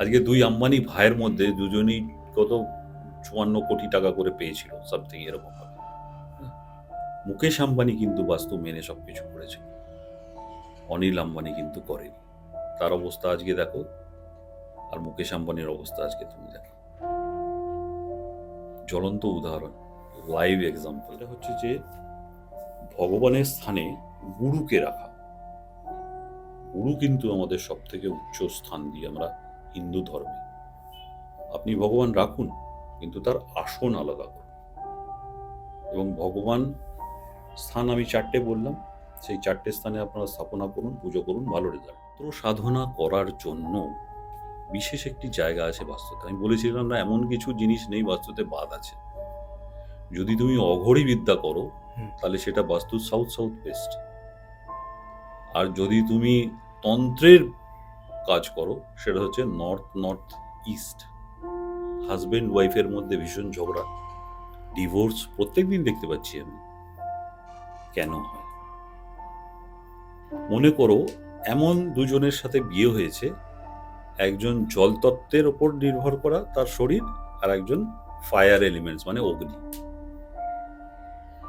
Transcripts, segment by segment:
আজকে দুই আম্বানি ভাইয়ের মধ্যে দুজনেই কত 54 কোটি টাকা করে পেয়েছিল, সামথিং এরকম ভাবে। মুকেশ আম্বানি কিন্তু বাস্তু মেনে সবকিছু করেছে, অনিল আম্বানি কিন্তু করেনি। তার অবস্থা আজকে দেখো, আর মুকেশ আম্বানির অবস্থা আজকে তুমি দেখো। জ্বলন্ত উদাহরণ, লাইভ এক্সাম্পল। এটা হচ্ছে যে ভগবানের স্থানে গুরুকে রাখা। গুরু কিন্তু আমাদের সব থেকে উচ্চ স্থান দিয়ে আমরা হিন্দু ধর্মে। আপনি ভগবান রাখুন, কিন্তু তার আসন আলাদা করুন। এবং ভগবান স্থান আমি 4টে বললাম, সেই 4টে স্থানে আপনারা স্থাপনা করুন, পুজো করুন, ভালো রেজাল্ট। তো সাধনা করার জন্য বিশেষ একটি জায়গা আছে বাস্তুতে। আমি বলেছিলাম না, এমন কিছু জিনিস নেই বাস্তুতে বাদ আছে। যদি তুমি অঘরী বিদ্যা করো তাহলে সেটা বাস্তুর সাউথ সাউথ ওয়েস্ট। আর যদি তুমি তন্ত্রের কাজ করো সেটা হচ্ছে নর্থ নর্থ ইস্ট। হাজবেন্ড ওয়াইফের মধ্যে ভীষণ ঝগড়া, ডিভোর্স প্রত্যেকদিন দেখতে পাচ্ছি আমি। কেন হয়? মনে করো এমন দুজনের সাথে বিয়ে হয়েছে, একজন জল তত্ত্বের ওপর নির্ভর করা তার শরীর, আর একজন ফায়ার এলিমেন্টস মানে অগ্নি।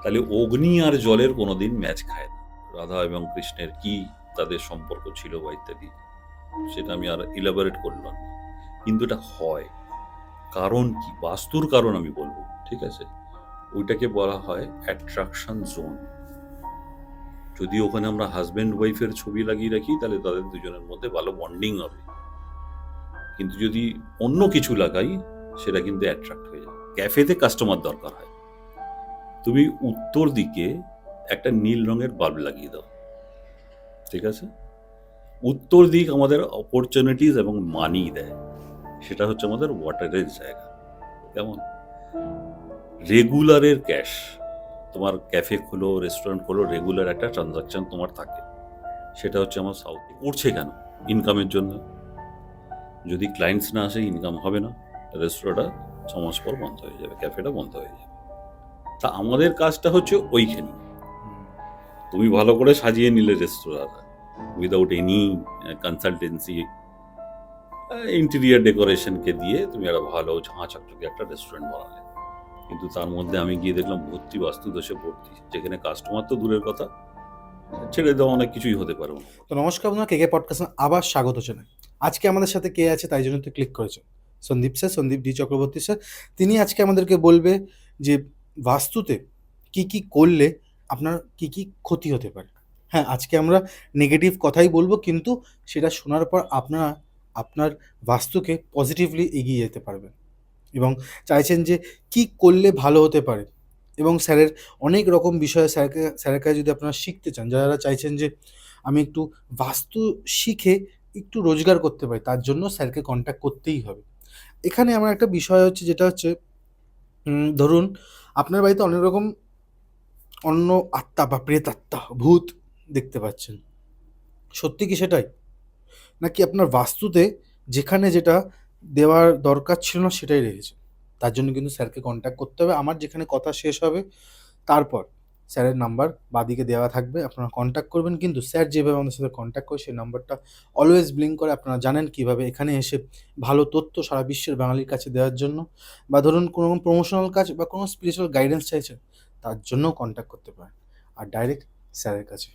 তাহলে অগ্নি আর জলের কোনোদিন ম্যাচ খায় না। রাধা এবং কৃষ্ণের কি তাদের সম্পর্ক ছিল বা ইত্যাদি, সেটা আমি আর ইলাবোরেট করলাম না, কিন্তু এটা হয়। কারণ কি? বাস্তুর কারণ আমি বলবো, ঠিক আছে? ওইটাকে বলা হয় অ্যাট্রাকশন জোন। যদি ওখানে আমরা হাজব্যান্ড ওয়াইফের ছবি লাগিয়ে রাখি তাহলে তাদের দুজনের মধ্যে ভালো বন্ডিং হবে, কিন্তু যদি অন্য কিছু লাগাই সেটা কিন্তু অ্যাট্রাক্ট হয়ে যায়। ক্যাফেতে কাস্টমার দরকার হয়, তুমি উত্তর দিকে একটা নীল রঙের বাল্ব লাগিয়ে দাও, ঠিক আছে? উত্তর দিক আমাদের অপরচুনিটিস এবং মানি দেয়, সেটা হচ্ছে আমাদের ওয়াটারের জায়গা। কেমন? রেগুলারের ক্যাশ, তোমার ক্যাফে খোলো, রেস্টুরেন্ট খোলো, রেগুলার একটা ট্রানজাকশন তোমার থাকে, সেটা হচ্ছে আমার সাউথ। করছে কেন? ইনকামের জন্য। যদি ক্লায়েন্টস না আসে, ইনকাম হবে না, রেস্টুরেন্টটা 6 মাস পর বন্ধ হয়ে যাবে, ক্যাফেটা বন্ধ হয়ে যাবে। তা আমাদের কাজটা হচ্ছে ওইখানে। তুমি ভালো করে সাজিয়ে নিলে রেস্তোরাঁটা, উইদাউট এনি কনসালটেন্সি, ইন্টেরিয়ার ডেকোরেশনকে দিয়ে তুমি একটা ভালো ঝাঁচকচকে একটা রেস্টুরেন্ট বানালে, কিন্তু তার মধ্যে আমি গিয়ে দেখলাম ভর্তি বাস্তু দোষে ভর্তি, যেখানে কাস্টমার তো দূরের কথা, ছেড়ে দেওয়া অনেক কিছুই হতে পারে। তো নমস্কার বন্ধুরা, কেকে পডকাস্টে আবার স্বাগত জানাই। আজকে আমাদের সাথে কে আছে তাই জন্য তো ক্লিক করেছেন, Sandeep sir, Sandeep D Chakraborty sir. তিনি আজকে আমাদেরকে বলবে যে বাস্তুতে কি কি করলে আপনার কি কি ক্ষতি হতে পারে। হ্যাঁ, আজকে আমরা নেগেটিভ কথাই বলবো, কিন্তু সেটা শোনার পর আপনারা আপনার বাস্তুকে পজিটিভলি এগিয়ে যেতে পারবেন এবং চাইছেন যে কি করলে ভালো হতে পারে। এবং স্যারের অনেক রকম বিষয়ে স্যারের কাছে যদি আপনারা শিখতে চান, যারা চাইছেন যে আমি একটু বাস্তু শিখে একটু রোজগার করতে পারি, তার জন্য স্যারকে কন্ট্যাক্ট করতেই হবে। এখানে আমার একটা বিষয় হচ্ছে, যেটা হচ্ছে ধরুন আপনার বাড়িতে অনেক রকম অন্য আত্মা বা প্রেতাত্মা, ভূত দেখতে পাচ্ছেন, সত্যি কি সেটাই? নাকি আপনার বাস্তুতে যেখানে যেটা দেওয়ার দরকার ছিল না সেটাই রেখেছে? তার জন্য কিন্তু স্যারকে কন্ট্যাক্ট করতে হবে। আমার যেখানে কথা শেষ হবে তারপর স্যারের নাম্বার বাঁদিকে দেওয়া থাকবে, আপনারা কন্ট্যাক্ট করবেন। কিন্তু স্যার যেভাবে আমাদের সাথে কন্ট্যাক্ট করে সেই নাম্বারটা অলওয়েজ ব্লিঙ্ক করে। আপনারা জানেন কীভাবে এখানে এসে ভালো তথ্য সারা বিশ্বের বাঙালির কাছে দেওয়ার জন্য, বা ধরুন কোনো প্রমোশনাল কাজ বা কোনো স্পিরিচুয়াল গাইডেন্স চাইছেন, তার জন্যও কন্ট্যাক্ট করতে পারেন, আর ডাইরেক্ট স্যারের কাছে।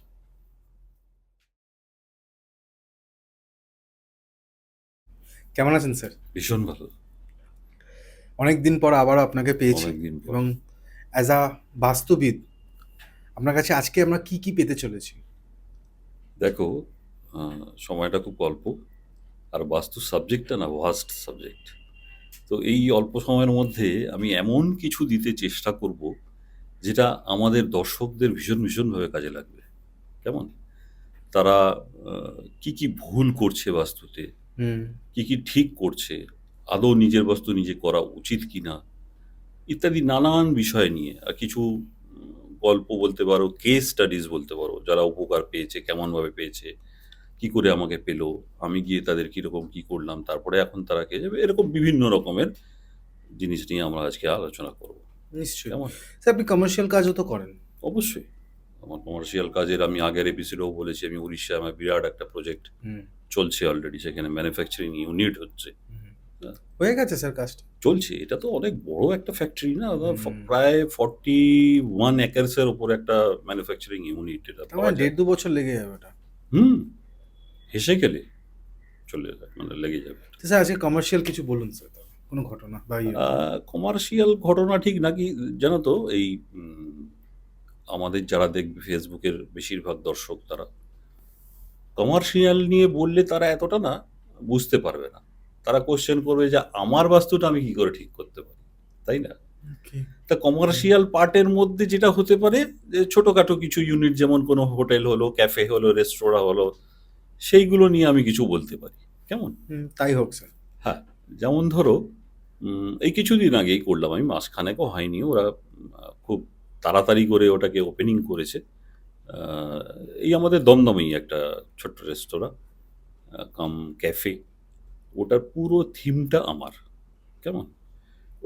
কেমন আছেন স্যার? ভীষণ ভালো। অনেক দিন পর আবারও আপনাকে পেয়েছি, অনেকদিন পর। এবং অ্যাজ আ বাস্তুবিদ আপনার কাছে আজকে আমরা কি কি পেতে চলেছি? দেখো, সময়টা খুব অল্প, আর বাস্তু সাবজেক্টটা না ভাস্ট সাবজেক্ট। তো এই অল্প সময়ের মধ্যে আমি এমন কিছু দিতে চেষ্টা করব যেটা আমাদের দর্শকদের ভীষণ ভীষণভাবে কাজে লাগবে। কেমন? তারা কি কি ভুল করছে বাস্তুতে, কি কি ঠিক করছে, আদৌ নিজের বাস্তু নিজে করা উচিত কিনা, ইত্যাদি নানান বিষয় নিয়ে। আর কিছু গল্প বলতে পারো, কেস স্টাডিজ বলতে পারো, যারা উপকার পেয়েছে, কেমনভাবে পেয়েছে, কি করে আমাকে পেলো, আমি গিয়ে তাদের কীরকম কি করলাম, তারপরে এখন তারা কে যাবে, এরকম বিভিন্ন রকমের জিনিস নিয়ে আমরা আজকে আলোচনা করব। নিশ্চয়ই। কেমন? স্যার, আপনি কমার্শিয়াল কাজও তো করেন। অবশ্যই। আমার কমার্শিয়াল কাজের আমি আগের এপিসোডেও বলেছি, আমি উড়িষ্যায় আমার বিরাট একটা প্রজেক্ট চলছে অলরেডি, সেখানে ম্যানুফ্যাকচারিং ইউনিট হচ্ছে। হয়ে গেছে স্যার কাজটা? চলছে, এটা তো অনেক বড় একটা ফ্যাক্টরি না, হুম। প্রায় 41 একরসের উপর একটা ম্যানুফ্যাকচারিং ইউনিট, এটা তার পাওয়া মানে যায়। 1.5-2 বছর লেগে যাবে ওটা। হুম, হেসে গেলে চলে যাবে, মানে লেগে যাবে। তো স্যার আজকে কমার্শিয়াল কিছু বলুন স্যার, কোনো ঘটনা বা ইয়ে। কমার্শিয়াল ঘটনা ঠিক নাকি জানো তো, এই আমাদের যারা দেখবে ফেসবুকের বেশিরভাগ দর্শক, তারা কমার্শিয়াল নিয়ে বললে তারা এতটা না বুঝতে পারবে না। তারা কোশ্চেন করবে যে আমার বাস্তুটা আমি কি করে ঠিক করতে পারি, তাই না? তা কমার্শিয়াল পার্টের মধ্যে যেটা হতে পারে যে ছোটখাটো কিছু ইউনিট, যেমন কোনো হোটেল হলো, ক্যাফে হলো, রেস্তোরাঁ হলো, সেইগুলো নিয়ে আমি কিছু বলতে পারি। কেমন? তাই হোক স্যার। হ্যাঁ, যেমন ধরো এই কিছুদিন আগেই করলাম আমি, মাসখানেকও হয়নি, ওরা খুব তাড়াতাড়ি করে ওটাকে ওপেনিং করেছে। এই আমাদের দমদমেই একটা ছোট্ট রেস্তোরাঁ কাম ক্যাফে, ওটার পুরো থিমটা আমার। কেমন?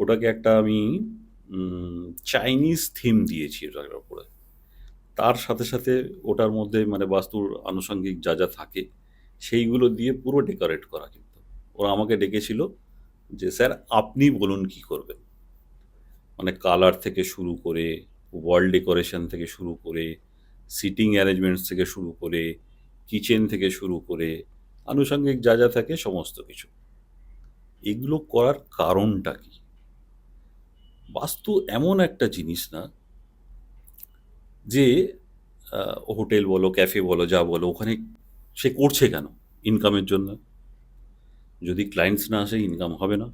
ওটাকে একটা আমি চাইনিজ থিম দিয়েছি ওটার উপরে। তার সাথে সাথে ওটার মধ্যে মানে বাস্তুর আনুষঙ্গিক যা যা থাকে সেইগুলো দিয়ে পুরো ডেকোরেট করা। কিন্তু ওরা আমাকে ডেকেছিল যে স্যার আপনি বলুন কি করবেন, মানে কালার থেকে শুরু করে, ওয়াল ডেকোরেশন থেকে শুরু করে, সিটিং অ্যারেঞ্জমেন্টস থেকে শুরু করে, কিচেন থেকে শুরু করে, আনুষঙ্গিক যা যা থাকে সমস্ত কিছু। এগুলো করার কারণটা কি? বাস্তু এমন একটা জিনিস না যে হোটেল বলো, ক্যাফে বলো, যা বলো, ওখানে সে করছে কেন? ইনকামের জন্য। যদি ক্লায়েন্টস না আসে, ইনকাম হবে না,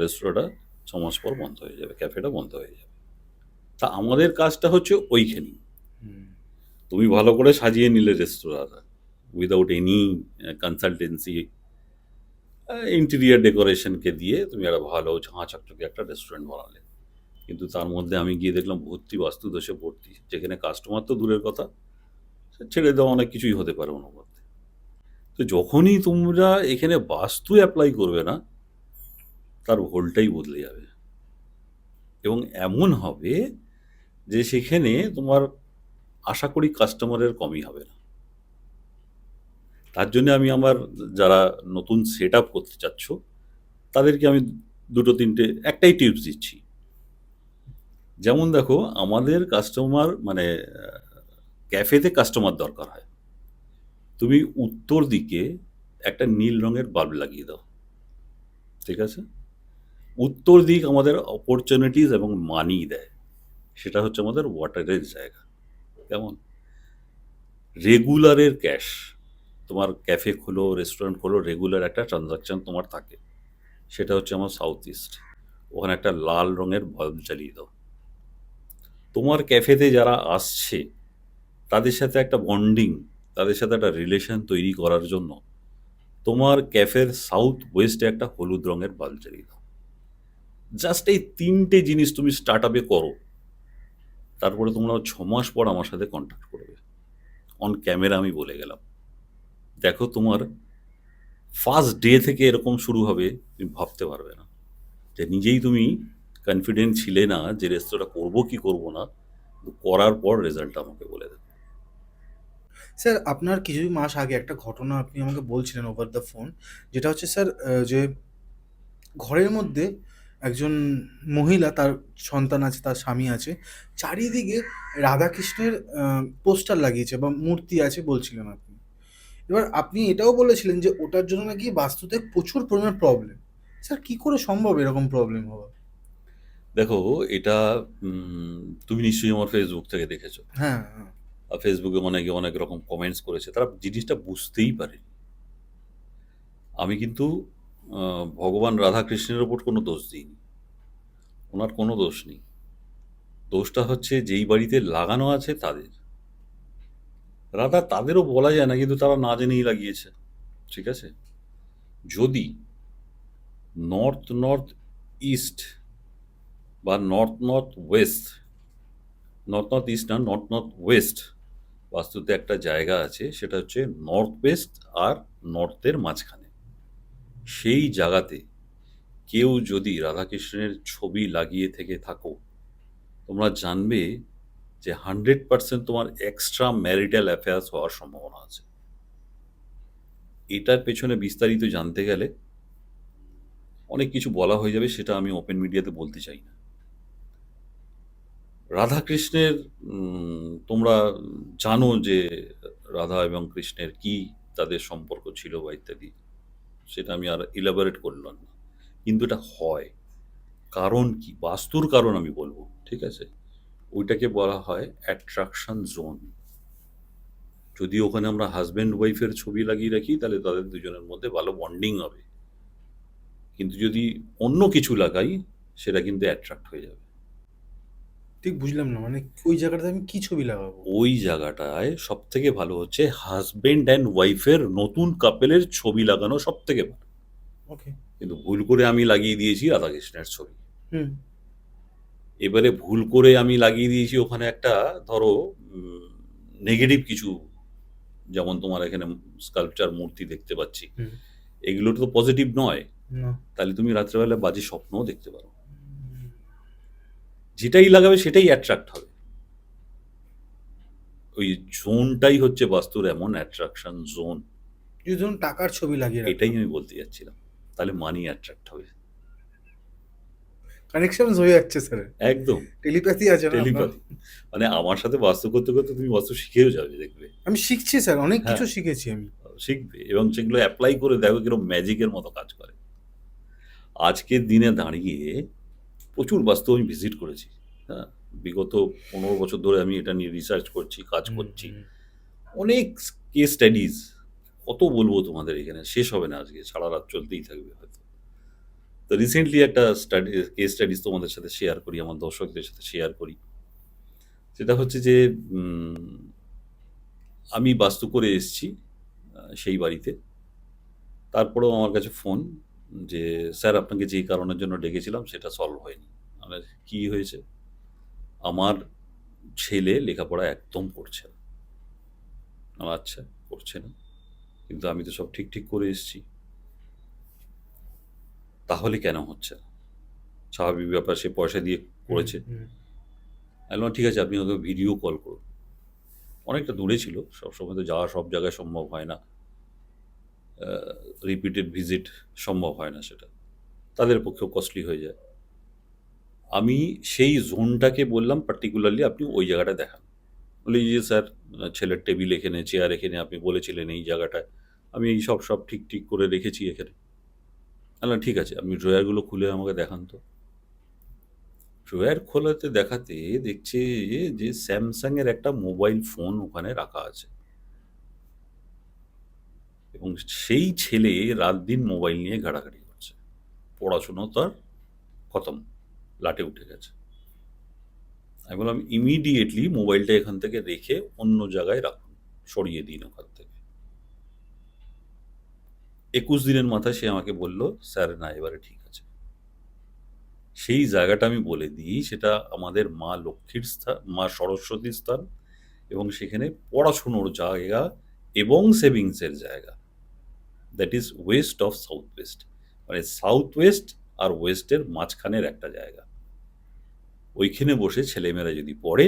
রেস্তোরাঁটা 6 মাস পর বন্ধ হয়ে যাবে, ক্যাফেটা বন্ধ হয়ে যাবে। তা আমাদের কাজটা হচ্ছে ওইখানেই। তুমি ভালো করে সাজিয়ে নিলে রেস্তোরাঁটা, উইদাউট এনি কনসালটেন্সি, ইন্টেরিয়ার ডেকোরেশনকে দিয়ে তুমি একটা ভালো ঝাঁ চকচকে একটা রেস্টুরেন্ট বানালে। কিন্তু তার মধ্যে আমি গিয়ে দেখলাম ভর্তি বাস্তু দোষে ভর্তি, যেখানে কাস্টমার তো দূরের কথা, সে ছেড়ে দেওয়া অনেক কিছুই হতে পারে ওর মধ্যে। তো যখনই তোমরা এখানে বাস্তু অ্যাপ্লাই করবে না, তার ভোলটাই বদলে যাবে, এবং এমন হবে যে সেখানে তোমার আশা করি কাস্টমারের কমই হবে না। তার জন্য আমি আমার যারা নতুন সেট আপ করতে চাচ্ছ তাদেরকে আমি দুটো তিনটে একটাই টিপস দিচ্ছি। যেমন দেখো, আমাদের কাস্টমার মানে ক্যাফেতে কাস্টমার দরকার হয়, তুমি উত্তর দিকে একটা নীল রঙের বাল্ব লাগিয়ে দাও, ঠিক আছে? উত্তর দিক আমাদের অপরচুনিটিস এবং মানি দেয়, সেটা হচ্ছে আমাদের ওয়াটারের জায়গা। কেমন? রেগুলারের ক্যাশ, তোমার ক্যাফে খোলো, রেস্টুরেন্ট খোলো, রেগুলার একটা ট্রানজাকশন তোমার থাকে, সেটা হচ্ছে আমার সাউথ ইস্ট। ওখানে একটা লাল রঙের বাল্ব জ্বালিয়ে দাও। তোমার ক্যাফেতে যারা আসছে তাদের সাথে একটা বন্ডিং, তাদের সাথে একটা রিলেশন তৈরি করার জন্য তোমার ক্যাফের সাউথ ওয়েস্টে একটা হলুদ রঙের বাল্ব জ্বালিয়ে দাও। জাস্ট এই তিনটে জিনিস তুমি স্টার্ট আপে করো, তারপরে তোমরা 6 মাস পর আমার সাথে কন্ট্যাক্ট করবে। অন ক্যামেরা আমি বলে গেলাম, দেখো তোমার ফার্স্ট ডে থেকে এরকম শুরু হবে, তুমি ভাবতে পারবে না যে নিজেই তুমি কনফিডেন্ট ছিলে না যে রেস্তোরাঁ করবো কি করবো না, করার পর রেজাল্টটা আমাকে বলে দেবে। স্যার আপনার কিছু মাস আগে একটা ঘটনা আপনি আমাকে বলছিলেন ওভার দ্য ফোন, যেটা হচ্ছে স্যার যে ঘরের মধ্যে একজন মহিলা, তার সন্তান আছে, তার স্বামী আছে, চারিদিকে রাধাকৃষ্ণের পোস্টার লাগিয়েছে বা মূর্তি আছে বলছিলেন আপনি। এবার আপনি এটাও বলেছিলেন যে ওটার জন্য নাকি বাস্তুতে প্রচুর পরিমাণ প্রবলেম। স্যার কি করে সম্ভব এরকম প্রবলেম হওয়া? দেখো, এটা তুমি নিশ্চয়ই আমার ফেসবুক থেকে দেখেছো। হ্যাঁ, হ্যাঁ। আর ফেসবুকে অনেকে অনেক রকম কমেন্টস করেছে, তারা জিনিসটা বুঝতেই পারেনি। আমি কিন্তু ভগবান রাধাকৃষ্ণের ওপর কোনো দোষ দিইনি, ওনার কোনো দোষ নেই। দোষটা হচ্ছে যেই বাড়িতে লাগানো আছে তাদের। রাধা তাদেরও বলা যায় না, কিন্তু তারা না জেনেই লাগিয়েছে, ঠিক আছে? যদি নর্থ নর্থ ইস্ট বা north north West, north north east না, নর্থ নর্থ ওয়েস্ট বাস্তুতে একটা জায়গা আছে, সেটা হচ্ছে নর্থ ওয়েস্ট আর নর্থের মাঝখানে। সেই জায়গাতে কেউ যদি রাধাকৃষ্ণের ছবি লাগিয়ে থেকে থাকো, তোমরা জানবে যে 100% তোমার এক্সট্রা ম্যারিটাল অ্যাফেয়ার্স হওয়ার সম্ভাবনা আছে। এটার পেছনে বিস্তারিত জানতে গেলে অনেক কিছু বলা হয়ে যাবে, সেটা আমি ওপেন মিডিয়াতে বলতে চাই না। রাধাকৃষ্ণের তোমরা জানো যে রাধা এবং কৃষ্ণের কি তাদের সম্পর্ক ছিল বা ইত্যাদি, সেটা আমি আর ইলাবোরেট করলাম না। কিন্তু এটা হয়, কারণ কি, বাস্তুর কারণ আমি বলবো, ঠিক আছে? ওইটাকে বলা হয় অ্যাট্রাকশন জোন। যদি ওখানে আমরা হাজব্যান্ড ওয়াইফের ছবি লাগিয়ে রাখি তাহলে তাদের দুজনের মধ্যে ভালো বন্ডিং হবে, কিন্তু যদি অন্য কিছু লাগাই সেটা কিন্তু অ্যাট্রাক্ট হয়ে যাবে। ঠিক বুঝলাম না, মানে ওই জায়গাটাতে আমি কি ছবি লাগাবো? ওই জায়গাটায় সব থেকে ভালো হচ্ছে হাজবেন্ড অ্যান্ড ওয়াইফের, নতুন কাপেলের ছবি লাগানো সব থেকে ভালো। ওকে। কিন্তু ভুল করে আমি লাগিয়ে দিয়েছি রাধাকৃষ্ণের ছবি। হুম। এবারে ভুল করে আমি লাগিয়ে দিয়েছি ওখানে একটা, ধরো নেগেটিভ কিছু, যেমন তোমার এখানে স্কাল্পচার মূর্তি দেখতে পাচ্ছি, হুম। এগুলো তো পজিটিভ নয়। না। তাহলে তুমি রাত্রেবেলা বাজে স্বপ্নও দেখতে পারো। যেটাই লাগাবে সেটাই অ্যাট্রাক্ট হবে। ওই জোনটাই হচ্ছে বাস্তুর এমন অ্যাট্রাকশন জোন। যদি ধরুন টাকার ছবি লাগিয়ে রাখলাম, এটাই আমি বলতে যাচ্ছিলাম, তাহলে মানি অ্যাট্রাক্ট হবে। কানেকশন হয়ে যাচ্ছে স্যার। একদম টেলিপ্যাথি আছে না আপনার? টেলিপ্যাথি। মানে আমার সাথে বাস্তু করতে করতে তুমি বাস্তু শিখেও যাবে, দেখবে। আমি শিখছি স্যার, অনেক কিছু হ্যাঁ, শিখেছি আমি। শিখবে এবং সেগুলো অ্যাপ্লাই করে দেখো কিরকম ম্যাজিকের মতো কাজ করে। আজকের দিনে দাঁড়িয়ে প্রচুর বাস্তু আমি ভিজিট করেছি। হ্যাঁ, বিগত 15 বছর ধরে আমি এটা নিয়ে রিসার্চ করছি, কাজ হুম, করছি। হুম। অনেক কেস স্টাডিজ, কত বলবো তোমাদের, এখানে শেষ হবে না, আজকে সারা রাত চলতেই থাকবে হয়তো। তো রিসেন্টলি একটা কেস স্টাডিজ তোমাদের সাথে শেয়ার করি, আমার দর্শকদের সাথে শেয়ার করি। সেটা হচ্ছে যে আমি বাস্তু করে এসেছি সেই বাড়িতে। তারপরেও আমার কাছে ফোন যে স্যার আপনাকে যেই কারণের জন্য ডেকেছিলাম সেটা সলভ হয়নি। মানে কি হয়েছে, আমার ছেলে লেখাপড়া একদম করছে না। আচ্ছা, করছে না, কিন্তু আমি তো সব ঠিক ঠিক করে এসেছি, তাহলে কেন হচ্ছে না? স্বাভাবিক ব্যাপার, সে পয়সা দিয়ে করেছে। আমি বললাম ঠিক আছে, আপনি ওকে ভিডিও কল করুন। অনেকটা দূরে ছিল, সবসময় তো যাওয়া সব জায়গায় সম্ভব হয় না, রিপিটেড ভিজিট সম্ভব হয় না, সেটা তাদের পক্ষেও কস্টলি হয়ে যায়। আমি সেই জোনটাকে বললাম পার্টিকুলারলি আপনি ওই জায়গাটা দেখান। বলে এই যে স্যার, ছেলের টেবিল এখানে, চেয়ার এখানে, আপনি বলেছিলেন এই জায়গাটায়, আমি এই সব সব ঠিক ঠিক করে রেখেছি এখানে। বললাম ঠিক আছে, আপনি ড্রয়ারগুলো খুলে আমাকে দেখান তো। ড্রয়ার খোলাতে দেখাতে দেখছে যে স্যামসাংয়ের একটা মোবাইল ফোন ওখানে রাখা আছে, এবং সেই ছেলে রাত দিন মোবাইল নিয়ে ঘাটাঘাটি করছে। পড়াশুনো তার খতম, লাটে উঠে গেছে। আমি বললাম ইমিডিয়েটলি মোবাইলটা এখান থেকে রেখে অন্য জায়গায় রাখুন, সরিয়ে দিন ওখান থেকে। 21 দিনের মাথায় সে আমাকে বলল স্যার না, এবারে ঠিক আছে। সেই জায়গাটা আমি বলে দিই, সেটা আমাদের মা লক্ষ্মীর স্থান, মা সরস্বতীর স্থান, এবং সেখানে পড়াশুনোর জায়গা এবং সেভিংসের জায়গা। That is West of south West, মানে সাউথ ওয়েস্ট আর ওয়েস্টের মাঝখানের একটা জায়গা। ওইখানে বসে ছেলেমেয়েরা যদি পড়ে,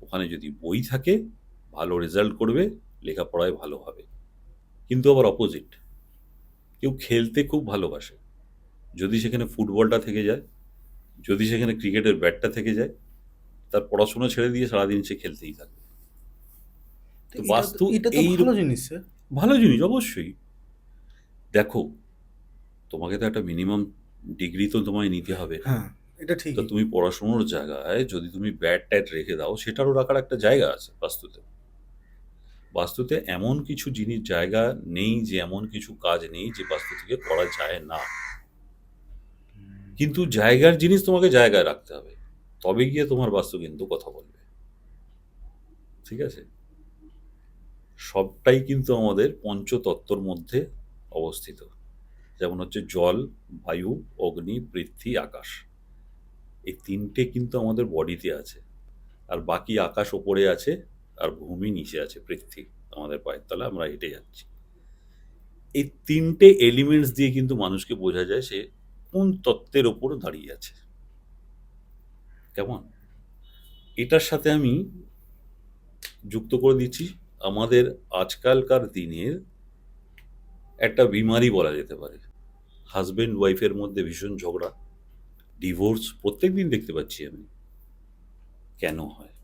ওখানে যদি বই থাকে, ভালো রেজাল্ট করবে, লেখাপড়ায় ভালো হবে। কিন্তু আবার অপোজিট, কেউ খেলতে খুব ভালোবাসে, যদি সেখানে ফুটবলটা থেকে যায়, যদি সেখানে ক্রিকেটের ব্যাটটা থেকে যায়, তার পড়াশোনা ছেড়ে দিয়ে সারাদিন সে খেলতেই থাকবে। তো বাস্তু এটা তো এই ভালো জিনিস স্যার। ভালো জিনিস অবশ্যই। দেখো, তোমাকে তো একটা মিনিমাম ডিগ্রি তো তোমায় নিতে হবে। হ্যাঁ, এটা তো ঠিকই। তুমি পড়াশোনার জায়গায় যদি তুমি ব্যাট ট্যাট রেখে দাও, সেটারও রাখার একটা জায়গা আছে বাস্তুতে। বাস্তুতে এমন কিছু জিনিস জায়গা নেই, যে এমন কিছু কাজ নেই যে বাস্তু থেকে করা যায় না। কিন্তু জায়গার জিনিস তোমাকে জায়গায় রাখতে হবে, তবে গিয়ে তোমার বাস্তু কিন্তু কথা বলবে। ঠিক আছে? সবটাই কিন্তু আমাদের পঞ্চতত্ত্বর মধ্যে অবস্থিত। যেমন হচ্ছে জল, বায়ু, অগ্নি, পৃথ্বী, আকাশ। এই তিনটে কিন্তু আমাদের বডিতে আছে, আর বাকি আকাশ ওপরে আছে, আর ভূমি নিচে আছে, পৃথ্বী আমাদের পায়ের তলা, আমরা হেঁটে যাচ্ছি। এই তিনটে এলিমেন্টস দিয়ে কিন্তু মানুষকে বোঝা যায় সে কোন তত্ত্বের ওপর দাঁড়িয়ে আছে। কেমন? এটার সাথে আমি যুক্ত করে দিচ্ছি আমাদের আজকালকার দিনের একটা বিমারি বলা যেতে পারে। হাজবেন্ড ওয়াইফের মধ্যে ভীষণ ঝগড়া, ডিভোর্স প্রত্যেকদিন দেখতে পাচ্ছি আমি। কেন হয়?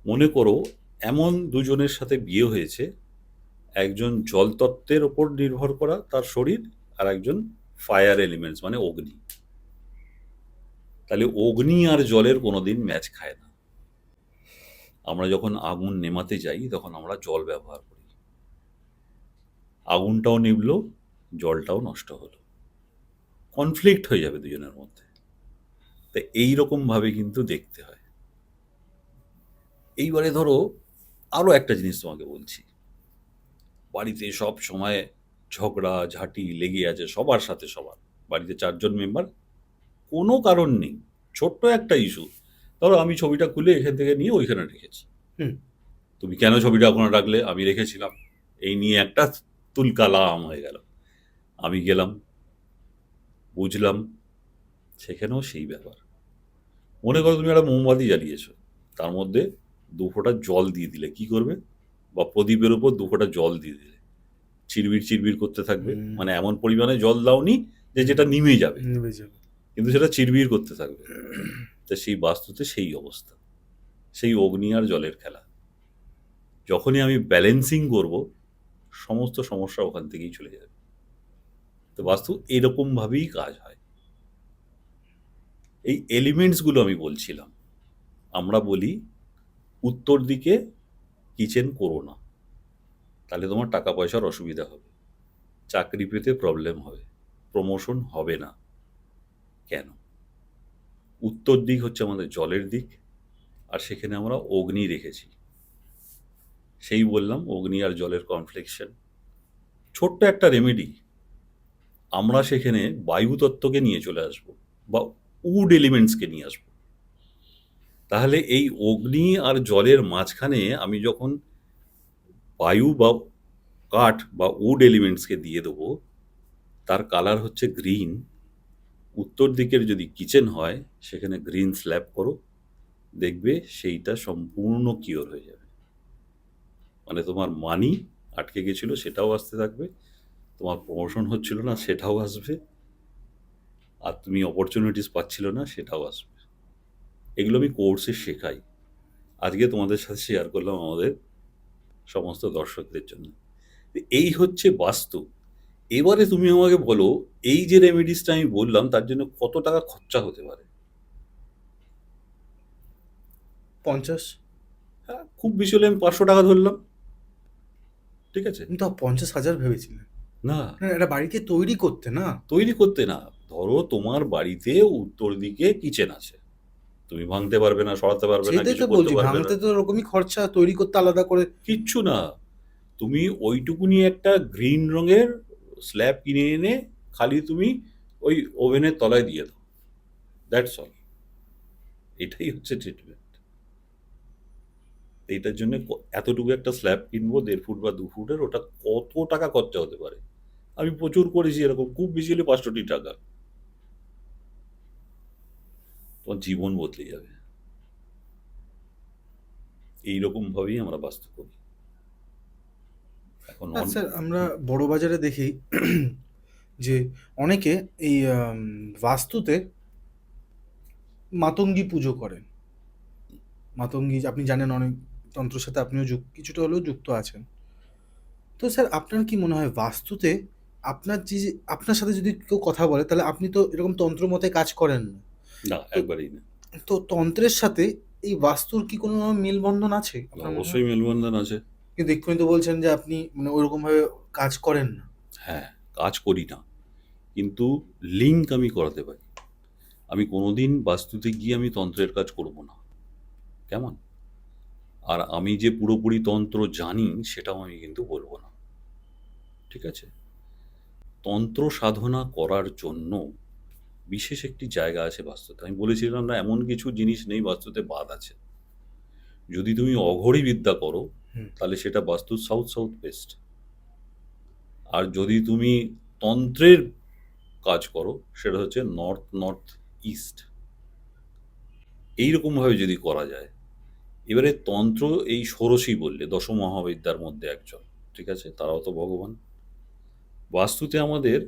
মনে করো এমন দুজনের সাথে বিয়ে হয়েছে, একজন জলতত্ত্বের ওপর নির্ভর করা তার শরীর, আর একজন ফায়ার এলিমেন্টস মানে অগ্নি। তাহলে অগ্নি আর জলের কোনোদিন ম্যাচ খায় না। আমরা যখন আগুন নেমাতে যাই তখন আমরা জল ব্যবহার করি, আগুনটাও নিভলো, জলটাও নষ্ট হলো, কনফ্লিক্ট হয়ে যাবে দুজনের মধ্যে। তা এইরকম ভাবে কিন্তু দেখতে হয়। এইবারে ধরো আরো একটা জিনিস তোমাকে বলছি, বাড়িতে সব সময় ঝগড়া ঝাঁটি লেগে আছে সবার সাথে সবার, বাড়িতে 4 জন মেম্বার, কোনো কারণ নেই, ছোট্ট একটা ইস্যু, ধরো আমি ছবিটা খুলে এখান থেকে নিয়ে ওইখানে রেখেছি, হুম। তুমি কেন ছবিটা ওখানে রাখলে, আমি রেখেছিলাম, এই নিয়ে একটা তুলকালাম হয়ে গেল। আমি গেলাম, বুঝলাম, সেখানেও সেই ব্যাপার। মনে করো তুমি একটা মোমবাতি জ্বালিয়েছো, তার মধ্যে 2 ফোঁটা জল দিয়ে দিলে, কি করবে? বা প্রদীপের উপর 2 ফোঁটা জল দিয়ে দিলে, চিরবির চিরবির করতে থাকবে, মানে এমন পরিমাণে জল দাওনি যে যেটা নিমে যাবে, নিভে যাবে। কিন্তু সেটা চিরবির করতে থাকবে। তা সেই বাস্তুতে সেই অবস্থা, সেই অগ্নি আর জলের খেলা। যখনই আমি ব্যালেন্সিং করব, সমস্ত সমস্যা ওখান থেকেই চলে যাবে। তো বাস্তু এরকম ভাবেই কাজ হয়। এই এলিমেন্টসগুলো আমি বলছিলাম, আমরা বলি উত্তর দিকে কিচেন করো না, তাহলে তোমার টাকা পয়সার অসুবিধা হবে, চাকরি পেতে প্রবলেম হবে, প্রমোশন হবে না। কেন? উত্তর দিক হচ্ছে আমাদের জলের দিক, আর সেখানে আমরা অগ্নি রেখেছি। সেই বললাম অগ্নি আর জলের কনফ্লিকশন, ছোট্ট একটা রেমেডি, আমরা সেখানে বায়ুতত্ত্বকে নিয়ে চলে আসব বা উড এলিমেন্টসকে নিয়ে আসব। তাহলে এই অগ্নি আর জলের মাঝখানে আমি যখন বায়ু বা কাঠ বা উড এলিমেন্টসকে দিয়ে দেবো, তার কালার হচ্ছে গ্রিন। উত্তর দিকের যদি কিচেন হয়, সেখানে গ্রিন স্ল্যাব করো, দেখবে সেইটা সম্পূর্ণ কিওর হয়ে যাবে। মানে তোমার মানি আটকে গেছিল সেটাও আসতে থাকবে, তোমার প্রমোশন হচ্ছিল না সেটাও আসবে, আর তুমি অপরচুনিটিস পাচ্ছিল না সেটাও আসবে। এগুলো আমি কোর্সে শেখাই, আজকে তোমাদের সাথে শেয়ার করলাম আমাদের সমস্ত দর্শকদের জন্য। এই হচ্ছে বাস্তু। এবারে তুমি আমাকে বলো, এই যে রেমেডিসটা আমি বললাম তার জন্য কত টাকা খরচা হতে পারে? 50। হ্যাঁ, খুব বেশি হলে আমি 500 টাকা ধরলাম, ঠিক আছে? কিন্তু 50,000 ভেবেছিলেন? না, না, এটা বাড়িকে তৈরি করতে না। তৈরি করতে না। ধরো তোমার বাড়িতে উত্তর দিকে কিচেন আছে, তুমি ভাঙতে পারবে না, সরাতে পারবে না, সেটাই কিছু তো করতে বলছি, পারবে না, ভাঙতে তো ওরকমই খরচা, তৈরি করতে আলাদা করে। কিচ্ছু না। তুমি ওইটুকুনি একটা গ্রিন রঙের স্ল্যাব কিনে এনে খালি তুমি ওই ওভেনের তলায় দিয়ে দাও, দ্যাটস অল। এটাই হচ্ছে ট্রিটমেন্ট। এইটার জন্য এতটুকু একটা স্ল্যাব কিনবো 1.5 ফুট বা 2 ফুটের, ওটা কত টাকা খরচা হতে পারে? আমি প্রচুর করেছি এরকম, খুব বেশি হলে 500 টাকা। তোমার জীবন বদলে যাবে। এইরকম ভাবেই আমরা বাস্তু করি এখন স্যার, আমরা বড় বাজারে দেখি যে অনেকে এই বাস্তুতে মাতঙ্গী পুজো করেন। মাতঙ্গী আপনি জানেন, অনেক তন্ত্রের সাথে আপনিও কিছুটা হলেও যুক্ত আছেন। তো স্যার, আপনার কি মনে হয় বাস্তুতে আপনার সাথে যদি কেউ কথা বলে, তাহলে আপনি তো এরকম তন্ত্র মতে কাজ করেন না। না, তো একবারেই না। তো তন্ত্রের সাথে এই বাস্তুর কি কোনো মেলবন্ধন আছে আপনার মনে হয়? অবশ্যই মেলবন্ধন আছে। কিন্তু এক্ষুনি তো বলছেন যে আপনি মানে ওইরকম ভাবে কাজ করেন না। হ্যাঁ, কাজ করি না, কিন্তু লিঙ্ক আমি করাতে পারি। আমি কোনোদিন বাস্তুতে গিয়ে আমি তন্ত্রের কাজ করব না, কেমন? আর আমি যে পুরোপুরি তন্ত্র জানি সেটাও আমি কিন্তু বলবো না, ঠিক আছে? তন্ত্র সাধনা করার জন্য বিশেষ একটি জায়গা আছে বাস্তুতে। আমি বলেছিলাম না, এমন কিছু জিনিস নেই বাস্তুতে বাদ আছে। যদি তুমি অঘরী বিদ্যা করো, হুম। তাহলে সেটা বাস্তুর সাউথ সাউথ ওয়েস্ট। আর যদি তুমি তন্ত্রের কাজ করো, সেটা হচ্ছে নর্থ নর্থ ইস্ট। এইরকমভাবে যদি করা যায়, এবারে তন্ত্র এই ষোড়শী বললে দশমহাবিদ্যার মধ্যে একজন, ঠিক আছে, তারাও তো ভগবান। বাস্তুতে আমাদের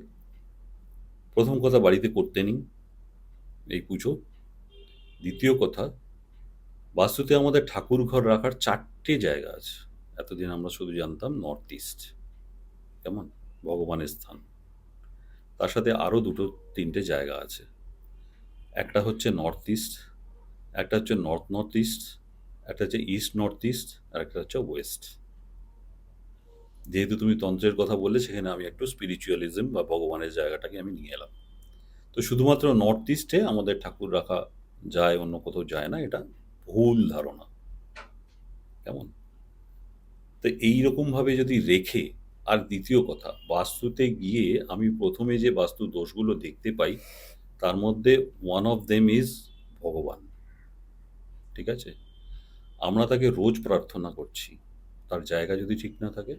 প্রথম কথা বাড়িতে করতে নেই এই পুজো। দ্বিতীয় কথা, বাস্তুতে আমাদের ঠাকুর ঘর রাখার 4টে জায়গা আছে। এতদিন আমরা শুধু জানতাম নর্থ ইস্ট, কেমন, ভগবানের স্থান। তার সাথে আরও 2-3টে জায়গা আছে। একটা হচ্ছে নর্থ ইস্ট, একটা হচ্ছে নর্থ নর্থ ইস্ট, একটা হচ্ছে ইস্ট নর্থ ইস্ট, আর একটা হচ্ছে ওয়েস্ট। যেহেতু তুমি তন্ত্রের কথা বললে, সেখানে আমি একটু স্পিরিচুয়ালিজম বা ভগবানের জায়গাটাকে আমি নিয়ে এলাম। তো শুধুমাত্র নর্থ ইস্টে আমাদের ঠাকুর রাখা যায়, অন্য কোথাও যায় না, এটা ভুল ধারণা, কেমন। তো এইরকমভাবে যদি রেখে, আর দ্বিতীয় কথা, বাস্তুতে গিয়ে আমি প্রথমে যে বাস্তু দোষগুলো দেখতে পাই, তার মধ্যে ওয়ান অফ দেম ইজ ভগবান। ঠিক আছে, আমরা তাকে রোজ প্রার্থনা করছি, তার জায়গা যদি ঠিক না থাকে,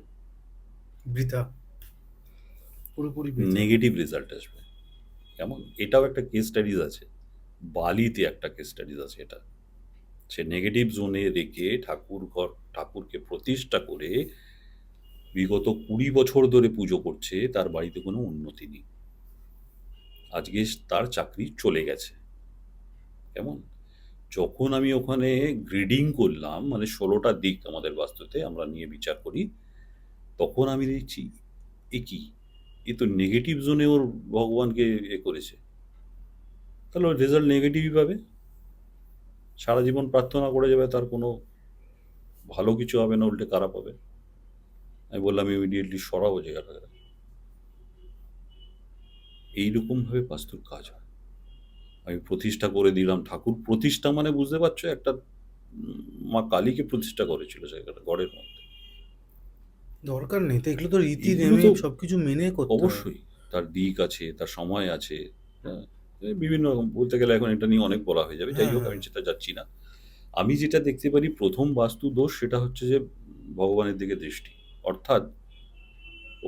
বৃথা, পুরোপুরি বৃথা। নেগেটিভ রেজাল্ট আসবে, কেমন। এটাও একটা কেস স্টাডিজ আছে, বালিতে একটা কেস স্টাডিজ আছে। এটা সে নেগেটিভ জোনে রেখে ঠাকুরকে প্রতিষ্ঠা করে বিগত 20 বছর ধরে পুজো করছে, তার বাড়িতে কোনো উন্নতি নেই। আজকে তার চাকরি চলে গেছে, কেমন। যখন আমি ওখানে গ্রিডিং করলাম, মানে 16টা দিক আমাদের বাস্তুতে আমরা নিয়ে বিচার করি, তখন আমি দেখছি এ কি, এ তো নেগেটিভ জোনে ওর ভগবানকে করেছে, তাহলে ওর রেজাল্ট নেগেটিভই পাবে। সারা জীবন প্রার্থনা করে যাবে, তার কোনো ভালো কিছু হবে না, উল্টে খারাপ হবে। আমি বললাম ইমিডিয়েটলি সরাবো জায়গাটা। এইরকমভাবে বাস্তুর কাজ হয়। আমি প্রতিষ্ঠা করে দিলাম, ঠাকুর প্রতিষ্ঠা মানে বুঝতে পারছো, একটা মা কালীকে প্রতিষ্ঠা করেছিল জায়গাটা ঘরের মধ্যে। দরকার নেই তো, এগুলো তো রীতি এগুলো নেমে তো সবকিছু মেনে করতে হয়। অবশ্যই তার দিক আছে, তার সময় আছে। হ্যাঁ, এই বিভিন্ন রকম বলতে গেলে এখন এটা নিয়ে অনেক বলা হয়ে যাবে, যাই হ্যাঁ হোক হ্যাঁ। আমি সেটা যাচ্ছি না। আমি যেটা দেখতে পারি প্রথম বাস্তু দোষ, সেটা হচ্ছে যে ভগবানের দিকে দৃষ্টি। অর্থাৎ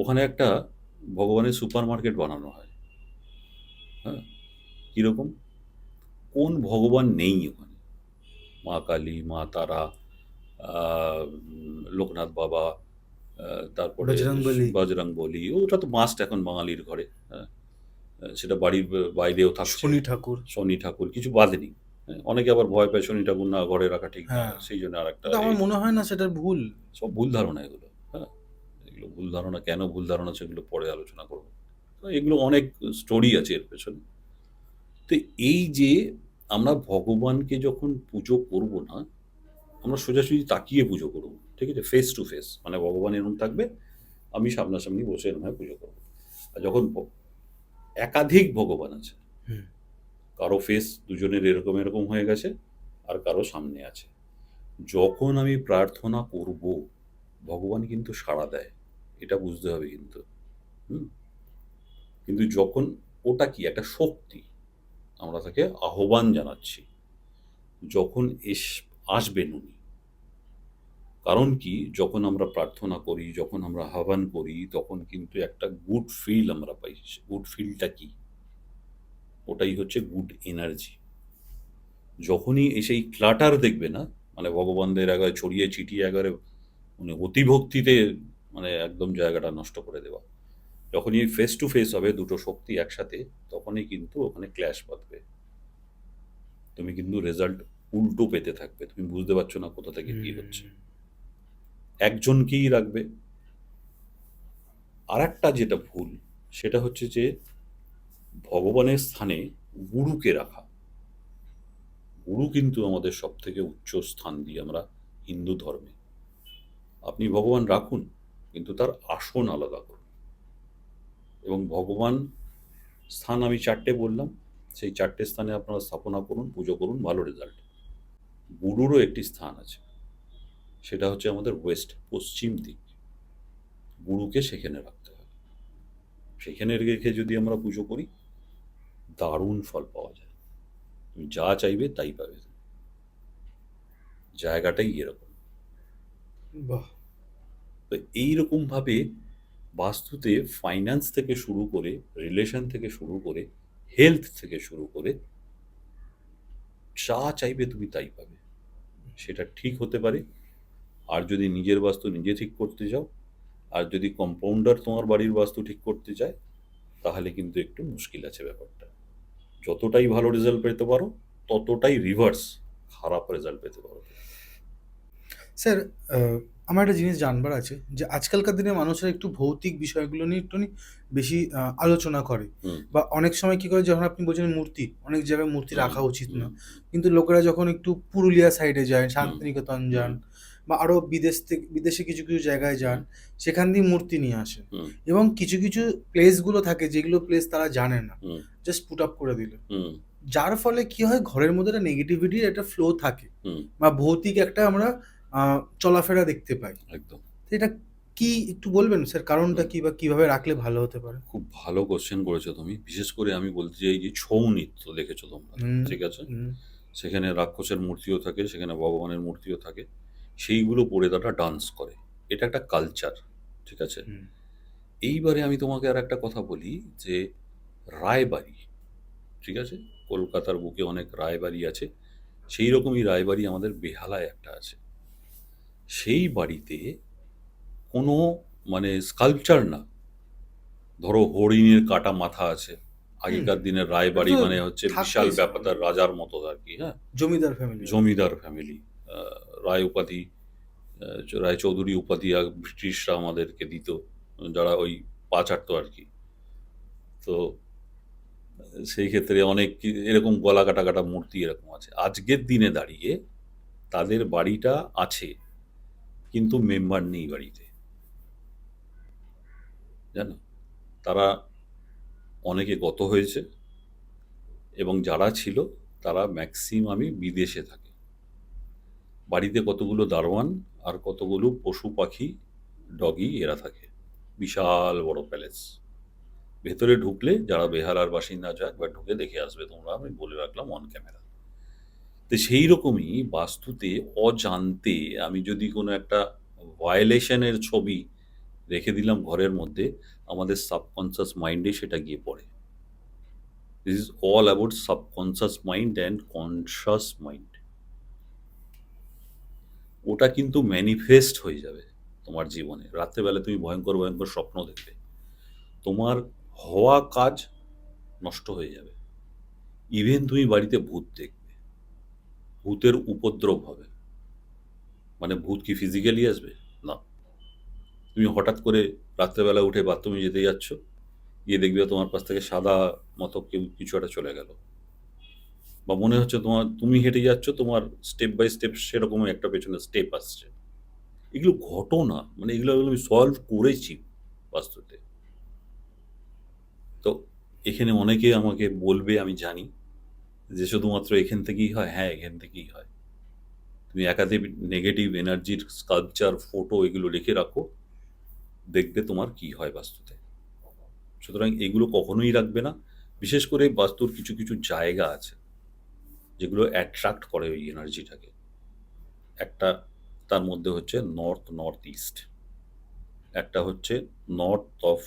ওখানে একটা ভগবানের সুপার মার্কেট বানানো হয়। হ্যাঁ, কিরকম, কোন ভগবান নেই ওখানে, মা কালী, মা তারা, লোকনাথ বাবা, তারপরে বজরংবলী। বজরং বলি, ওটা তো মাস্ট এখন বাঙালির ঘরে। হ্যাঁ, সেটা বাড়ির বাইরেও থাকছে। শনি ঠাকুর। শনি ঠাকুর কিছু বাদেনি। হ্যাঁ, অনেকে আবার ভয় পায় শনি ঠাকুর না ঘরে রাখা ঠিক না, হ্যাঁ, সেই জন্য আর একটা কিন্তু আমার এই মনে হয় না সেটা ভুল। সব ভুল ধারণা এগুলো। হ্যাঁ, এগুলো ভুল ধারণা, কেন ভুল ধারণা সেগুলো পরে আলোচনা করবো। তো এগুলো অনেক স্টোরি আছে এর পেছনে। তো এই যে আমরা ভগবানকে যখন পুজো করব না, আমরা সোজাসুজি তাকিয়ে পুজো করব, ঠিক আছে, ফেস টু ফেস, মানে ভগবান এরকম থাকবে, আমি সামনাসামনি বসে এরকম পুজো করবো। আর যখন একাধিক ভগবান আছে, হুম। কারো ফেস দুজনের এরকম এরকম হয়ে গেছে, আর কারো সামনে আছে, যখন আমি প্রার্থনা করব, ভগবান কিন্তু সাড়া দেয়, এটা বুঝতে হবে কিন্তু। হুম, কিন্তু যখন ওটা কি একটা শক্তি, আমরা তাকে আহ্বান জানাচ্ছি, যখন আসবেন উনি। কারণ কি, যখন আমরা প্রার্থনা করি, যখন আমরা আহ্বান করি, তখন কিন্তু একটা গুড ফিল আমরা পাই। গুড ফিলটা কি, ওটাই হচ্ছে গুড এনার্জি। যখনই সেই ক্লাটার দেখবে না, মানে ভগবানদের একবারে ছড়িয়ে ছিটিয়ে একবারে, মানে অতিভক্তিতে, মানে একদম জায়গাটা নষ্ট করে দেওয়া, যখনই ফেস টু ফেস হবে দুটো শক্তি একসাথে, তখনই কিন্তু ওখানে ক্ল্যাশ বাঁধবে। তুমি কিন্তু রেজাল্ট উল্টো পেতে থাকবে, তুমি বুঝতে পারছো না কোথা থেকে কি হচ্ছে। একজনকেই রাখবে। আর একটা যেটা ভুল, সেটা হচ্ছে যে ভগবানের স্থানে গুরুকে রাখা। গুরু কিন্তু আমাদের সব থেকে উচ্চ স্থান দিই আমরা হিন্দু ধর্মে। আপনি ভগবান রাখুন, কিন্তু তার আসন আলাদা করুন। এবং ভগবান স্থান আমি 4টে বললাম, সেই 4টে স্থানে আপনারা স্থাপনা করুন, পুজো করুন, ভালো রেজাল্ট। গুরুরও একটি স্থান আছে, সেটা হচ্ছে আমাদের ওয়েস্ট, পশ্চিম দিক। গুরুকে সেখানে রাখতে হবে। সেখানে রেখে যদি আমরা পুজো করি, দারুণ ফল পাওয়া যায়। তুমি যা চাইবে তাই পাবে। জায়গাটাই এরকম। বাহ। তো এইরকমভাবে বাস্তুতে ফাইন্যান্স থেকে শুরু করে, রিলেশন থেকে শুরু করে, হেলথ থেকে শুরু করে, যা চাইবে তুমি তাই পাবে। সেটা ঠিক হতে পারে। আর যদি নিজের বাস্তু নিজে ঠিক করতে যাও, আর যদি কম্পাউন্ডার তোমার বাড়ির বাস্তু ঠিক করতে চায় তাহলে কিন্তু একটু মুশকিল আছে ব্যাপারটা। যতটাই ভালো রেজাল্ট পেতে পারো ততটাই রিভার্স খারাপ রেজাল্ট পেতে পারো। স্যার, আমার একটা জিনিস জানবার আছে যে আজকালকার দিনে মানুষরা একটু ভৌতিক বিষয়গুলো নিয়ে একটুখানি বেশি আলোচনা করে, হুম বা অনেক সময় কি করে, যখন আপনি বলছেন মূর্তি, অনেক জায়গায় মূর্তি হুম রাখা উচিত না, হুম কিন্তু লোকেরা যখন একটু পুরুলিয়া সাইডে যায়, হুম শান্তিনিকেতন যান, হুম বা আরো বিদেশে কিছু কিছু জায়গায় যান, সেখান দিয়ে মূর্তি নিয়ে আসেন, হুম এবং কিছু কিছু প্লেসগুলো থাকে যেগুলো প্লেস তারা জানে না, হুম জাস্ট পুট আপ করে দিল, হুম যার ফলে কি হয়, ঘরের মধ্যে একটা নেগেটিভিটির একটা ফ্লো থাকে, হুম বা ভৌতিক একটা আমরা চলাফেরা দেখতে পাই। একদম। তো এটা কি একটু বলবেন স্যার, কারণটা হুম কি, বা কিভাবে রাখলে ভালো হতে পারে? খুব ভালো কোশ্চেন করেছো তুমি। বিশেষ করে আমি বলতে চাই যে ছৌ নৃত্য দেখেছো তোমরা, হুম, ঠিক আছে? হুম, সেখানে রাক্ষসের মূর্তিও থাকে, সেখানে ভগবানের মূর্তিও থাকে। সেইগুলো পরে তারা ডান্স করে। এটা একটা কালচার, ঠিক আছে? হুম, এইবারে আমি তোমাকে আর একটা কথা বলি যে রায়বাড়ি, ঠিক আছে? কলকাতার বুকে অনেক রায়বাড়ি আছে। সেই রকমই রায়বাড়ি আমাদের বেহালায় একটা আছে। সেই বাড়িতে কোনো মানে স্কাল্পচার না, ধরো হরিণের কাটা মাথা আছে। হুম। আগেকার দিনের এটা রায়বাড়ি তো মানে হচ্ছে বিশাল থাকতোই স্যার, ব্যাপার, তার রাজার মতো আর কি, হ্যাঁ? জমিদার ফ্যামিলি আর কি। জমিদার ফ্যামিলি, রায় উপাধি, রায় চৌধুরী উপাধি ব্রিটিশরা আমাদেরকে দিত, যারা ওই পা চাটতো আর কি। তো সেই ক্ষেত্রে অনেক এরকম গলা কাটা কাটা মূর্তি এরকম আছে। আজকের দিনে দাঁড়িয়ে তাদের বাড়িটা আছে, কিন্তু মেম্বার নেই বাড়িতে, জানো? তারা অনেকে গত হয়েছে, এবং যারা ছিল তারা ম্যাক্সিমামই বিদেশে থাকে। বাড়িতে কতগুলো দারোয়ান আর কতগুলো পশু পাখি, ডগি, এরা থাকে। বিশাল বড় প্যালেস। ভেতরে ঢুকলে যারা বেহালার বাসিন্দা আছে একবার ঢুকে দেখে আসবে তোমরা, আমি বলে রাখলাম অন ক্যামেরা। তো সেই রকমই বাস্তুতে অজান্তে আমি যদি কোনো একটা ভায়োলেশনের ছবি রেখে দিলাম ঘরের মধ্যে, আমাদের সাবকনসিয়াস মাইন্ডে সেটা গিয়ে পড়ে। This is all about subconscious mind and conscious mind. ওটা কিন্তু ম্যানিফেস্ট হয়ে যাবে তোমার জীবনে। রাত্রেবেলা তুমি ভয়ঙ্কর ভয়ঙ্কর স্বপ্ন দেখবে, তোমার হওয়া কাজ নষ্ট হয়ে যাবে। ইভেন তুমি বাড়িতে ভূত দেখবে, ভূতের উপদ্রব হবে। মানে ভূত কি ফিজিক্যালি আসবে? না। তুমি হঠাৎ করে রাত্রেবেলা উঠে বাথরুমে যেতে যাচ্ছ, গিয়ে দেখবে তোমার পাশ থেকে সাদা মতো কেউ কিছু একটা চলে গেল, বা মনে হচ্ছে তোমার তুমি হেঁটে যাচ্ছ, তোমার স্টেপ বাই স্টেপ সেরকম একটা পেছনে স্টেপ আসছে। এগুলো ঘটনা, মানে এগুলো আমি সলভ করেছি বাস্তুতে। তো এখানে অনেকে আমাকে বলবে, আমি জানি, যে শুধুমাত্র এখান থেকেই হয়। হ্যাঁ, এখান থেকেই হয়। তুমি একাধিক নেগেটিভ এনার্জির স্কাল্পচার, ফটো এগুলো রেখে রাখো, দেখবে তোমার কি হয় বাস্তুতে। সুতরাং এগুলো কখনোই রাখবে না। বিশেষ করে বাস্তুর কিছু কিছু জায়গা আছে যেগুলো অ্যাট্রাক্ট করে ওই এনার্জিটাকে। একটা তার মধ্যে হচ্ছে নর্থ নর্থ ইস্ট, একটা হচ্ছে নর্থ অফ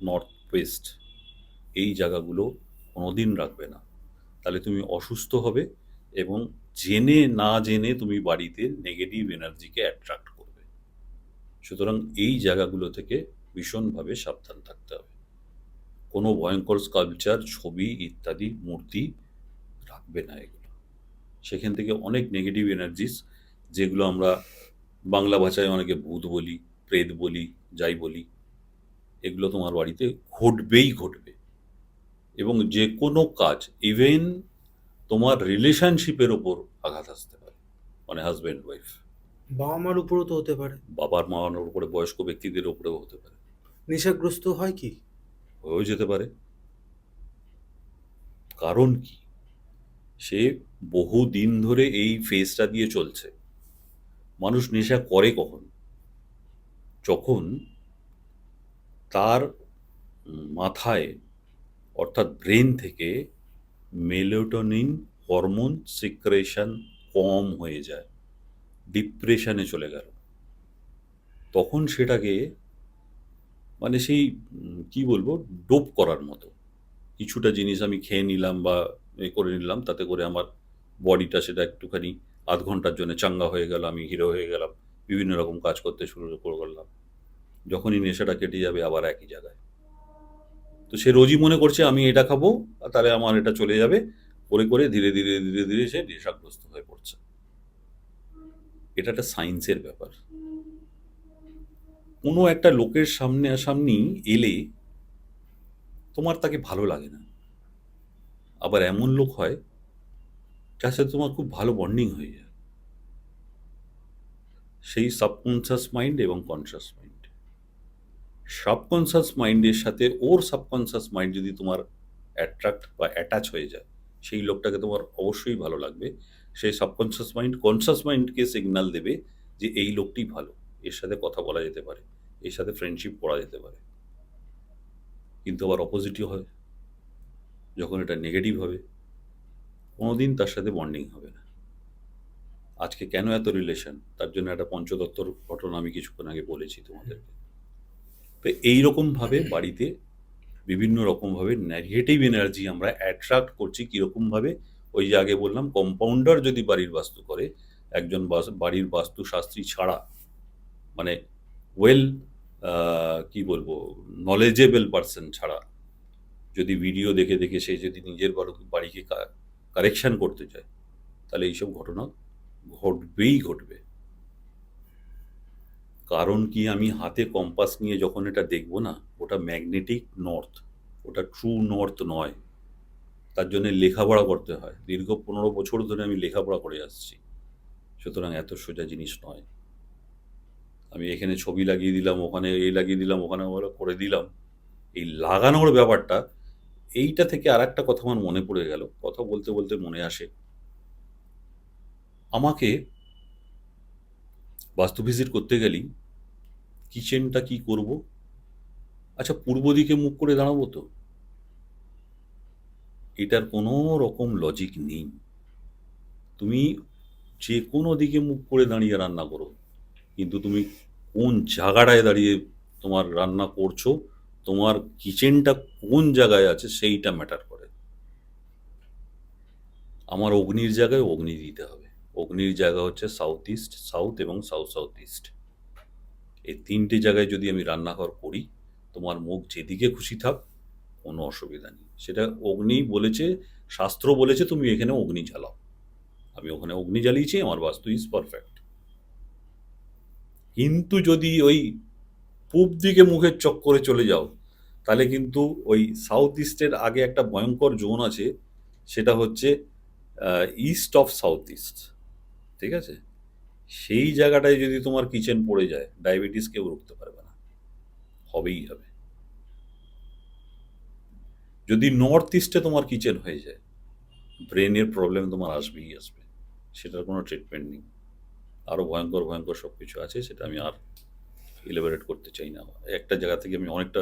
নর্থ ওয়েস্ট। এই জায়গাগুলো কোনোদিন রাখবে না, তাহলে তুমি অসুস্থ হবে, এবং জেনে না জেনে তুমি বাড়িতে নেগেটিভ এনার্জিকে অ্যাট্রাক্ট করবে। সুতরাং এই জায়গাগুলো থেকে ভীষণভাবে সাবধান থাকতে হবে। কোনো ভয়ঙ্কর স্কাল্পচার, ছবি ইত্যাদি মূর্তি রাখবে না এগুলো। সেখান থেকে অনেক নেগেটিভ এনার্জিস, যেগুলো আমরা বাংলা ভাষায় অনেকে ভূত বলি, প্রেত বলি, যাই বলি, এগুলো তোমার বাড়িতে ঘটবেই ঘটবে। এবং যে কোনো কাজ, ইভেন তোমার রিলেশনশিপের ওপর আঘাত আসতে পারে, মানে হাজব্যান্ড ওয়াইফ, বাবা মার উপরও তো হতে পারে। বাবার মার উপরে, বয়স্ক ব্যক্তিদের ওপরেও হতে পারে, নেশাগ্রস্ত হয় কি? হয়েও যেতে পারে। কারণ কি? সে বহু দিন ধরে এই ফেজটা দিয়ে চলছে। মানুষ নেশা করে কখন? যখন তার মাথায়, অর্থাৎ ব্রেন থেকে মেলাটোনিন হরমোন সিক্রেশন কম হয়ে যায়, ডিপ্রেশনে চলে গেল, তখন সেটাকে মানে সেই কি বলবো, ডোপ করার মতো কিছুটা জিনিস আমি খেয়ে নিলাম বা এ করে নিলাম, তাতে করে আমার বডিটা সেটা একটুখানি আধ ঘন্টার জন্য চাঙ্গা হয়ে গেল, আমি হিরো হয়ে গেলাম, বিভিন্ন রকম কাজ করতে শুরু করলাম। যখনই নেশাটা কেটে যাবে আবার একই জায়গায়। তো সে রোজই মনে করছে আমি এটা খাবো, আর তাহলে আমার এটা চলে যাবে, করে করে ধীরে ধীরে ধীরে ধীরে সে নেশাগ্রস্ত হয়ে পড়ছে। এটা একটা সায়েন্সের ব্যাপার। কোনো একটা লোকের সামনাসামনি এলে তোমার তাকে ভালো লাগে না, আবার এমন লোক হয় যার সাথে তোমার খুব ভালো বন্ডিং হয়ে যায়। সেই সাবকনসিয়াস মাইন্ড এবং কনসিয়াস মাইন্ড, সাবকনসিয়াস মাইন্ডের সাথে ওর সাবকনসিয়াস মাইন্ড যদি তোমার অ্যাট্রাক্ট বা অ্যাটাচ হয়ে যায়, সেই লোকটাকে তোমার অবশ্যই ভালো লাগবে। সেই সাবকনসিয়াস মাইন্ড কনসিয়াস মাইন্ডকে সিগন্যাল দেবে যে এই লোকটি ভালো, এর সাথে কথা বলা যেতে পারে, এর সাথে ফ্রেন্ডশিপ করা যেতে পারে। কিন্তু আবার অপোজিটই হয়, যখন এটা নেগেটিভ হবে কোনোদিন তার সাথে বন্ডিং হবে না। আজকে কেন এত রিলেশন, তার জন্য একটা পঞ্চদত্তর ঘটনা আমি কিছুক্ষণ আগে বলেছি তোমাদেরকে। তো এইরকমভাবে বাড়িতে বিভিন্ন রকমভাবে নেগেটিভ এনার্জি আমরা অ্যাট্রাক্ট করছি। কীরকমভাবে? ওই যে আগে বললাম, কম্পাউন্ডার যদি বাড়ির বাস্তু করে, একজন বাড়ির বাস্তুশাস্ত্রী ছাড়া, মানে ওয়েল কি বলবো, নলেজেবল পার্সন ছাড়া, যদি ভিডিও দেখে দেখে সে যদি নিজের বাড়িকে কারেকশন করতে চায়, তাহলে এইসব ঘটনা ঘটবেই ঘটবে। কারণ কি, আমি হাতে কম্পাস নিয়ে যখন এটা দেখব না, ওটা ম্যাগনেটিক নর্থ, ওটা ট্রু নর্থ নয়। তার জন্য লেখাপড়া করতে হয়। দীর্ঘ 15 বছর ধরে আমি লেখাপড়া করে আসছি, সুতরাং এত সোজা জিনিস নয়। আমি এখানে ছবি লাগিয়ে দিলাম, ওখানে এই লাগিয়ে দিলাম, ওখানে ওগুলো করে দিলাম, এই লাগানোর ব্যাপারটা, এইটা থেকে আর একটা কথা আমার মনে পড়ে গেল, কথা বলতে বলতে মনে আসে। আমাকে বাস্তু ভিজিট করতে গেলেই কিচেনটা কি করব, আচ্ছা পূর্ব দিকে মুখ করে দাঁড়াবো তো? এটার কোনো রকম লজিক নেই। তুমি যে কোনো দিকে মুখ করে দাঁড়িয়ে রান্না করো, কিন্তু তুমি কোন জায়গাটায় দাঁড়িয়ে তোমার রান্না করছো, তোমার কিচেনটা কোন জায়গায় আছে সেইটা ম্যাটার করে। আমার অগ্নির জায়গায় অগ্নি দিতে হবে। অগ্নির জায়গা হচ্ছে সাউথ ইস্ট, সাউথ এবং সাউথ সাউথ ইস্ট। এই তিনটে জায়গায় যদি আমি রান্নাঘর করি, তোমার মুখ যেদিকে খুশি থাক, কোনো অসুবিধা নেই। সেটা অগ্নি বলেছে, শাস্ত্র বলেছে তুমি এখানে অগ্নি জ্বালাও। আমি ওখানে অগ্নি জ্বালিয়েছি, আমার বাস্তু ইজ পারফেক্ট। কিন্তু যদি ওই পূব দিকে মুখের চক্করে চলে যাও, তাহলে কিন্তু ওই সাউথ ইস্টের আগে একটা ভয়ঙ্কর জোন আছে, সেটা হচ্ছে ইস্ট অফ সাউথ ইস্ট। ঠিক আছে? সেই জায়গাটায় যদি তোমার কিচেন পড়ে যায়, ডায়াবেটিস কেউ রুখতে পারবে না, হবেই হবে। যদি নর্থ ইস্টে তোমার কিচেন হয়ে যায়, ব্রেনের প্রবলেম তোমার আসবেই আসবে, সেটার কোনো ট্রিটমেন্ট নেই। আরও ভয়ঙ্কর ভয়ঙ্কর সব কিছু আছে, সেটা আমি আর ইলেবোরেট করতে চাই না। একটা জায়গা থেকে আমি অনেকটা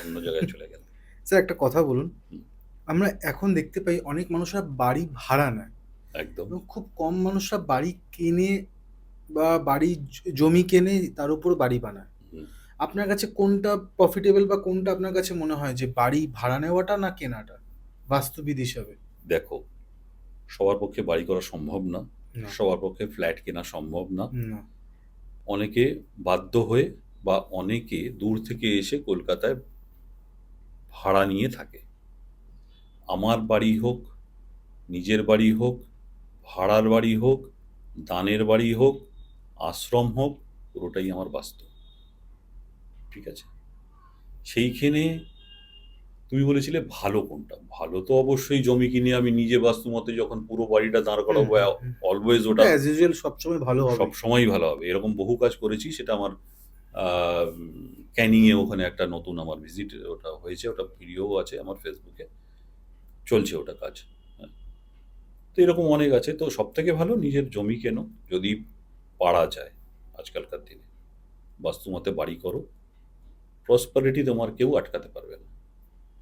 অন্য জায়গায় চলে গেলাম। স্যার একটা কথা বলুন, হুম। আমরা এখন দেখতে পাই অনেক মানুষরা বাড়ি ভাড়া নেয় একদম। এবং খুব কম মানুষরা বাড়ি কেনে বা বাড়ি জমি কেনে তার উপর বাড়ি বানায়। হুম। আপনার কাছে কোনটা প্রফিটেবল বা কোনটা আপনার কাছে মনে হয় যে বাড়ি ভাড়া নেওয়াটা না কেনাটা বাস্তুবিদ হিসাবে? দেখো, সবার পক্ষে বাড়ি করা সম্ভব না, না। সবার পক্ষে ফ্ল্যাট কেনা সম্ভব না। না। অনেকে বাধ্য হয়ে বা অনেকে দূর থেকে এসে কলকাতায় ভাড়া নিয়ে থাকে। আমার বাড়ি হোক, নিজের বাড়ি হোক, ভাড়ার বাড়ি হোক, দানের বাড়ি হোক, আশ্রম হোক, পুরোটাই আমার বাস্তু। ঠিক আছে? সেইখানে তুমি বলেছিলে ভালো কোনটা? ভালো তো অবশ্যই জমি কিনে আমি নিজে বাস্তু মতে যখন পুরো বাড়িটা দাঁড় করাবো, অলওয়েজ ওটা ওটা অ্যাজ ইউজুয়াল সবসময় ভালো হবে। সবসময়ই ভালো হবে। এরকম বহু কাজ করেছি। সেটা আমার ক্যানিংয়ে ওখানে একটা নতুন আমার ভিজিট ওটা হয়েছে, ওটা ভিডিও আছে আমার ফেসবুকে, চলছে ওটা কাজ। হ্যাঁ, তো এরকম অনেক আছে। তো সব থেকে ভালো নিজের জমি কেনো, যদি পারা যায় আজকালকার দিনে। বাস্তুমতে বাড়ি করো, প্রসপারিটি তোমার কেউ আটকাতে পারবে না।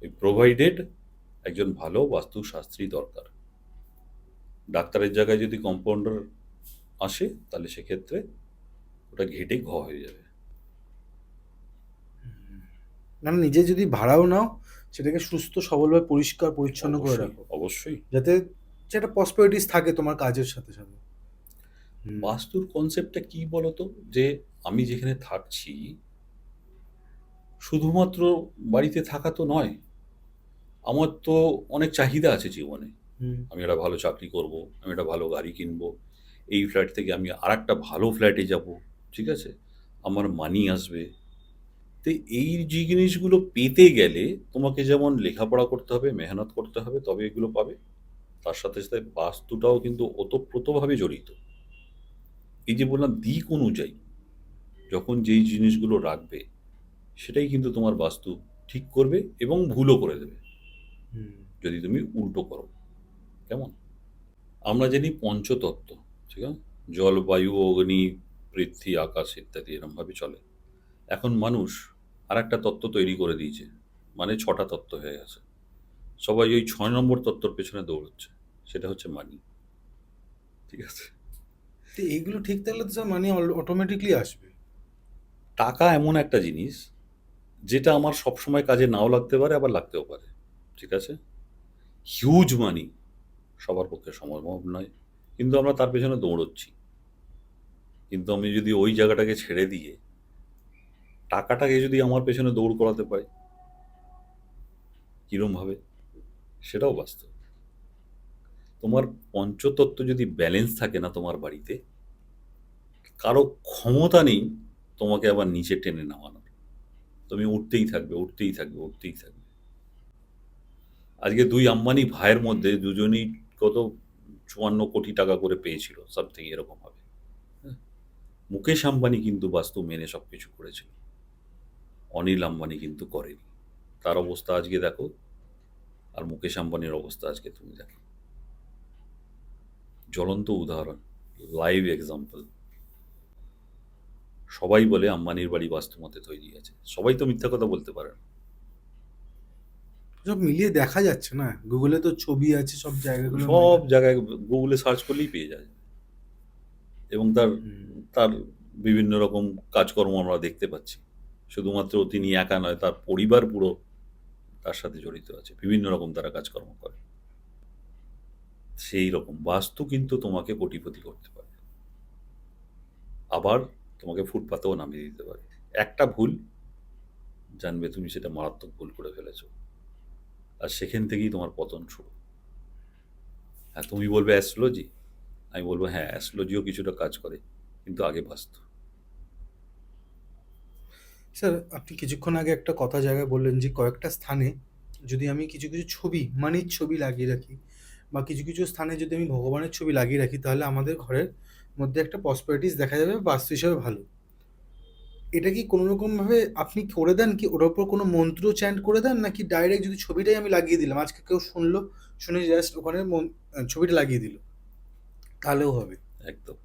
ওই প্রোভাইডেড একজন ভালো বাস্তুশাস্ত্রী দরকার। ডাক্তারের জায়গায় যদি কম্পাউন্ডার আসে, তাহলে সেক্ষেত্রে ওটা ঘেটে হয়ে যাবে। মানে নিজে যদি ভাড়াও নাও, সেটাকে সুস্থ সবলভাবে পরিষ্কার পরিচ্ছন্ন করে অবশ্যই, রাখো, অবশ্যই। যাতে সেটা পসপেরিটিস থাকে তোমার কাজের সাথে সাথে। বাস্তুর কনসেপ্টটা কি বলতো? যে আমি যেখানে থাকছি, শুধুমাত্র বাড়িতে থাকা তো নয়, আমার তো অনেক চাহিদা আছে জীবনে। হুম। আমি একটা ভালো চাকরি করব, আমি একটা ভালো গাড়ি কিনবো, এই ফ্ল্যাট থেকে আমি আরেকটা ভালো ফ্ল্যাটে যাব, ঠিক আছে? আমার মানি আসবে। তো এই জিনিসগুলো পেতে গেলে তোমাকে যেমন লেখাপড়া করতে হবে, মেহনত করতে হবে, তবে এগুলো পাবে। তার সাথে, সাথে বাস্তুটাও কিন্তু ওতপ্রোতভাবে জড়িত। এই যে বললাম দিক অনুযায়ী যখন যেই জিনিসগুলো রাখবে, সেটাই কিন্তু তোমার বাস্তু ঠিক করবে এবং ভুলও করে দেবে, হুম। যদি তুমি উল্টো করো। কেমন? আমরা জানি পঞ্চতত্ত্ব, ঠিক আছে? জল, বায়ু, অগ্নি, পৃথ্বী, আকাশ ইত্যাদি এরমভাবে চলে। এখন মানুষ আরেকটা তত্ত্ব তৈরি করে দিয়েছে, মানে ৬টা তত্ত্ব হয়ে গেছে। সবাই ওই ৬ নম্বর তত্ত্বর পেছনে দৌড়চ্ছে। সেটা হচ্ছে মানি। ঠিক আছে? তো এইগুলো ঠিক থাকলে তো স্যার মানি অটোমেটিকলি আসবে। টাকা এমন একটা জিনিস যেটা আমার সবসময় কাজে নাও লাগতে পারে, আবার লাগতেও পারে। ঠিক আছে? হিউজ মানি সবার পক্ষে সম্ভব নয়। কিন্তু আমরা তার পেছনে দৌড়চ্ছি। কিন্তু আমি যদি ওই জায়গাটাকে ছেড়ে দিয়ে টাকাটাকে যদি আমার পেছনে দৌড় করাতে পারি, কিরমভাবে? সেটাও বাস্তব। তোমার পঞ্চতত্ত্ব যদি ব্যালেন্স থাকে না তোমার বাড়িতে, কারো ক্ষমতা নেই তোমাকে আবার নিচে টেনে নামানোর। তুমি উঠতেই থাকবে, উঠতেই থাকবে, উঠতেই থাকবে। আজকে ২ আম্বানি ভাইয়ের মধ্যে দুজনেই কত ৫৪ কোটি টাকা করে পেয়েছিল, সামথিং এরকম হবে। হ্যাঁ? মুকেশ আম্বানি কিন্তু বাস্তু মেনে সবকিছু করেছিল। অনিল আম্বানি কিন্তু করেনি। তার অবস্থা আজকে দেখো, আর মুকেশ আম্বানির অবস্থা আজকে তুমি দেখো। জ্বলন্ত উদাহরণ, লাইভ এক্সাম্পল। সবাই বলে আম্বানির বাড়ি বাস্তুমতে তৈরি আছে। সবাই তো মিথ্যা কথা বলতে পারে না। সব মিলিয়ে দেখা যাচ্ছে না, গুগলে তো ছবি আছে সব জায়গাগুলোর সব মধ্যে। জায়গায় গুগলে সার্চ করলেই পেয়ে যায়। এবং তার হুম। তার বিভিন্ন রকম কাজকর্ম আমরা দেখতে পাচ্ছি। শুধুমাত্র তিনি একা নয়, তার পরিবার পুরো তার সাথে জড়িত আছে। বিভিন্ন রকম তারা কাজকর্ম করে। সেই রকম বাস্তু কিন্তু তোমাকে কোটিপতি করতে পারে। আবার তোমাকে ফুটপাতেও নামিয়ে দিতে পারে। একটা ভুল, জানবে তুমি সেটা মারাত্মক ভুল করে ফেলেছো। আর সেখান থেকেই তোমার পতন শুরু। হ্যাঁ, তুমি বলবে অ্যাস্ট্রোলজি, আমি বলবো হ্যাঁ, অ্যাস্ট্রোলজিও কিছুটা কাজ করে, কিন্তু আগে বাস্তু। স্যার, আপনি কিছুক্ষণ আগে একটা কথা জায়গায় বললেন যে কয়েকটা স্থানে যদি আমি কিছু কিছু ছবি, মানির ছবি লাগিয়ে রাখি, বা কিছু কিছু স্থানে যদি আমি ভগবানের ছবি লাগিয়ে রাখি, তাহলে আমাদের ঘরের মধ্যে একটা প্রসপারিটিস দেখা যাবে, বাস্তু হিসাবে ভালো। এটা কি কোনো রকমভাবে আপনি করে দেন কি? ওটার উপর কোনো মন্ত্র চ্যান্ট করে দেন, নাকি ডাইরেক্ট যদি ছবিটাই আমি লাগিয়ে দিলাম, আজকে কেউ শুনলো, শুনে জাস্ট ওখানে ছবিটা লাগিয়ে দিল, তাহলেও হবে? একদম।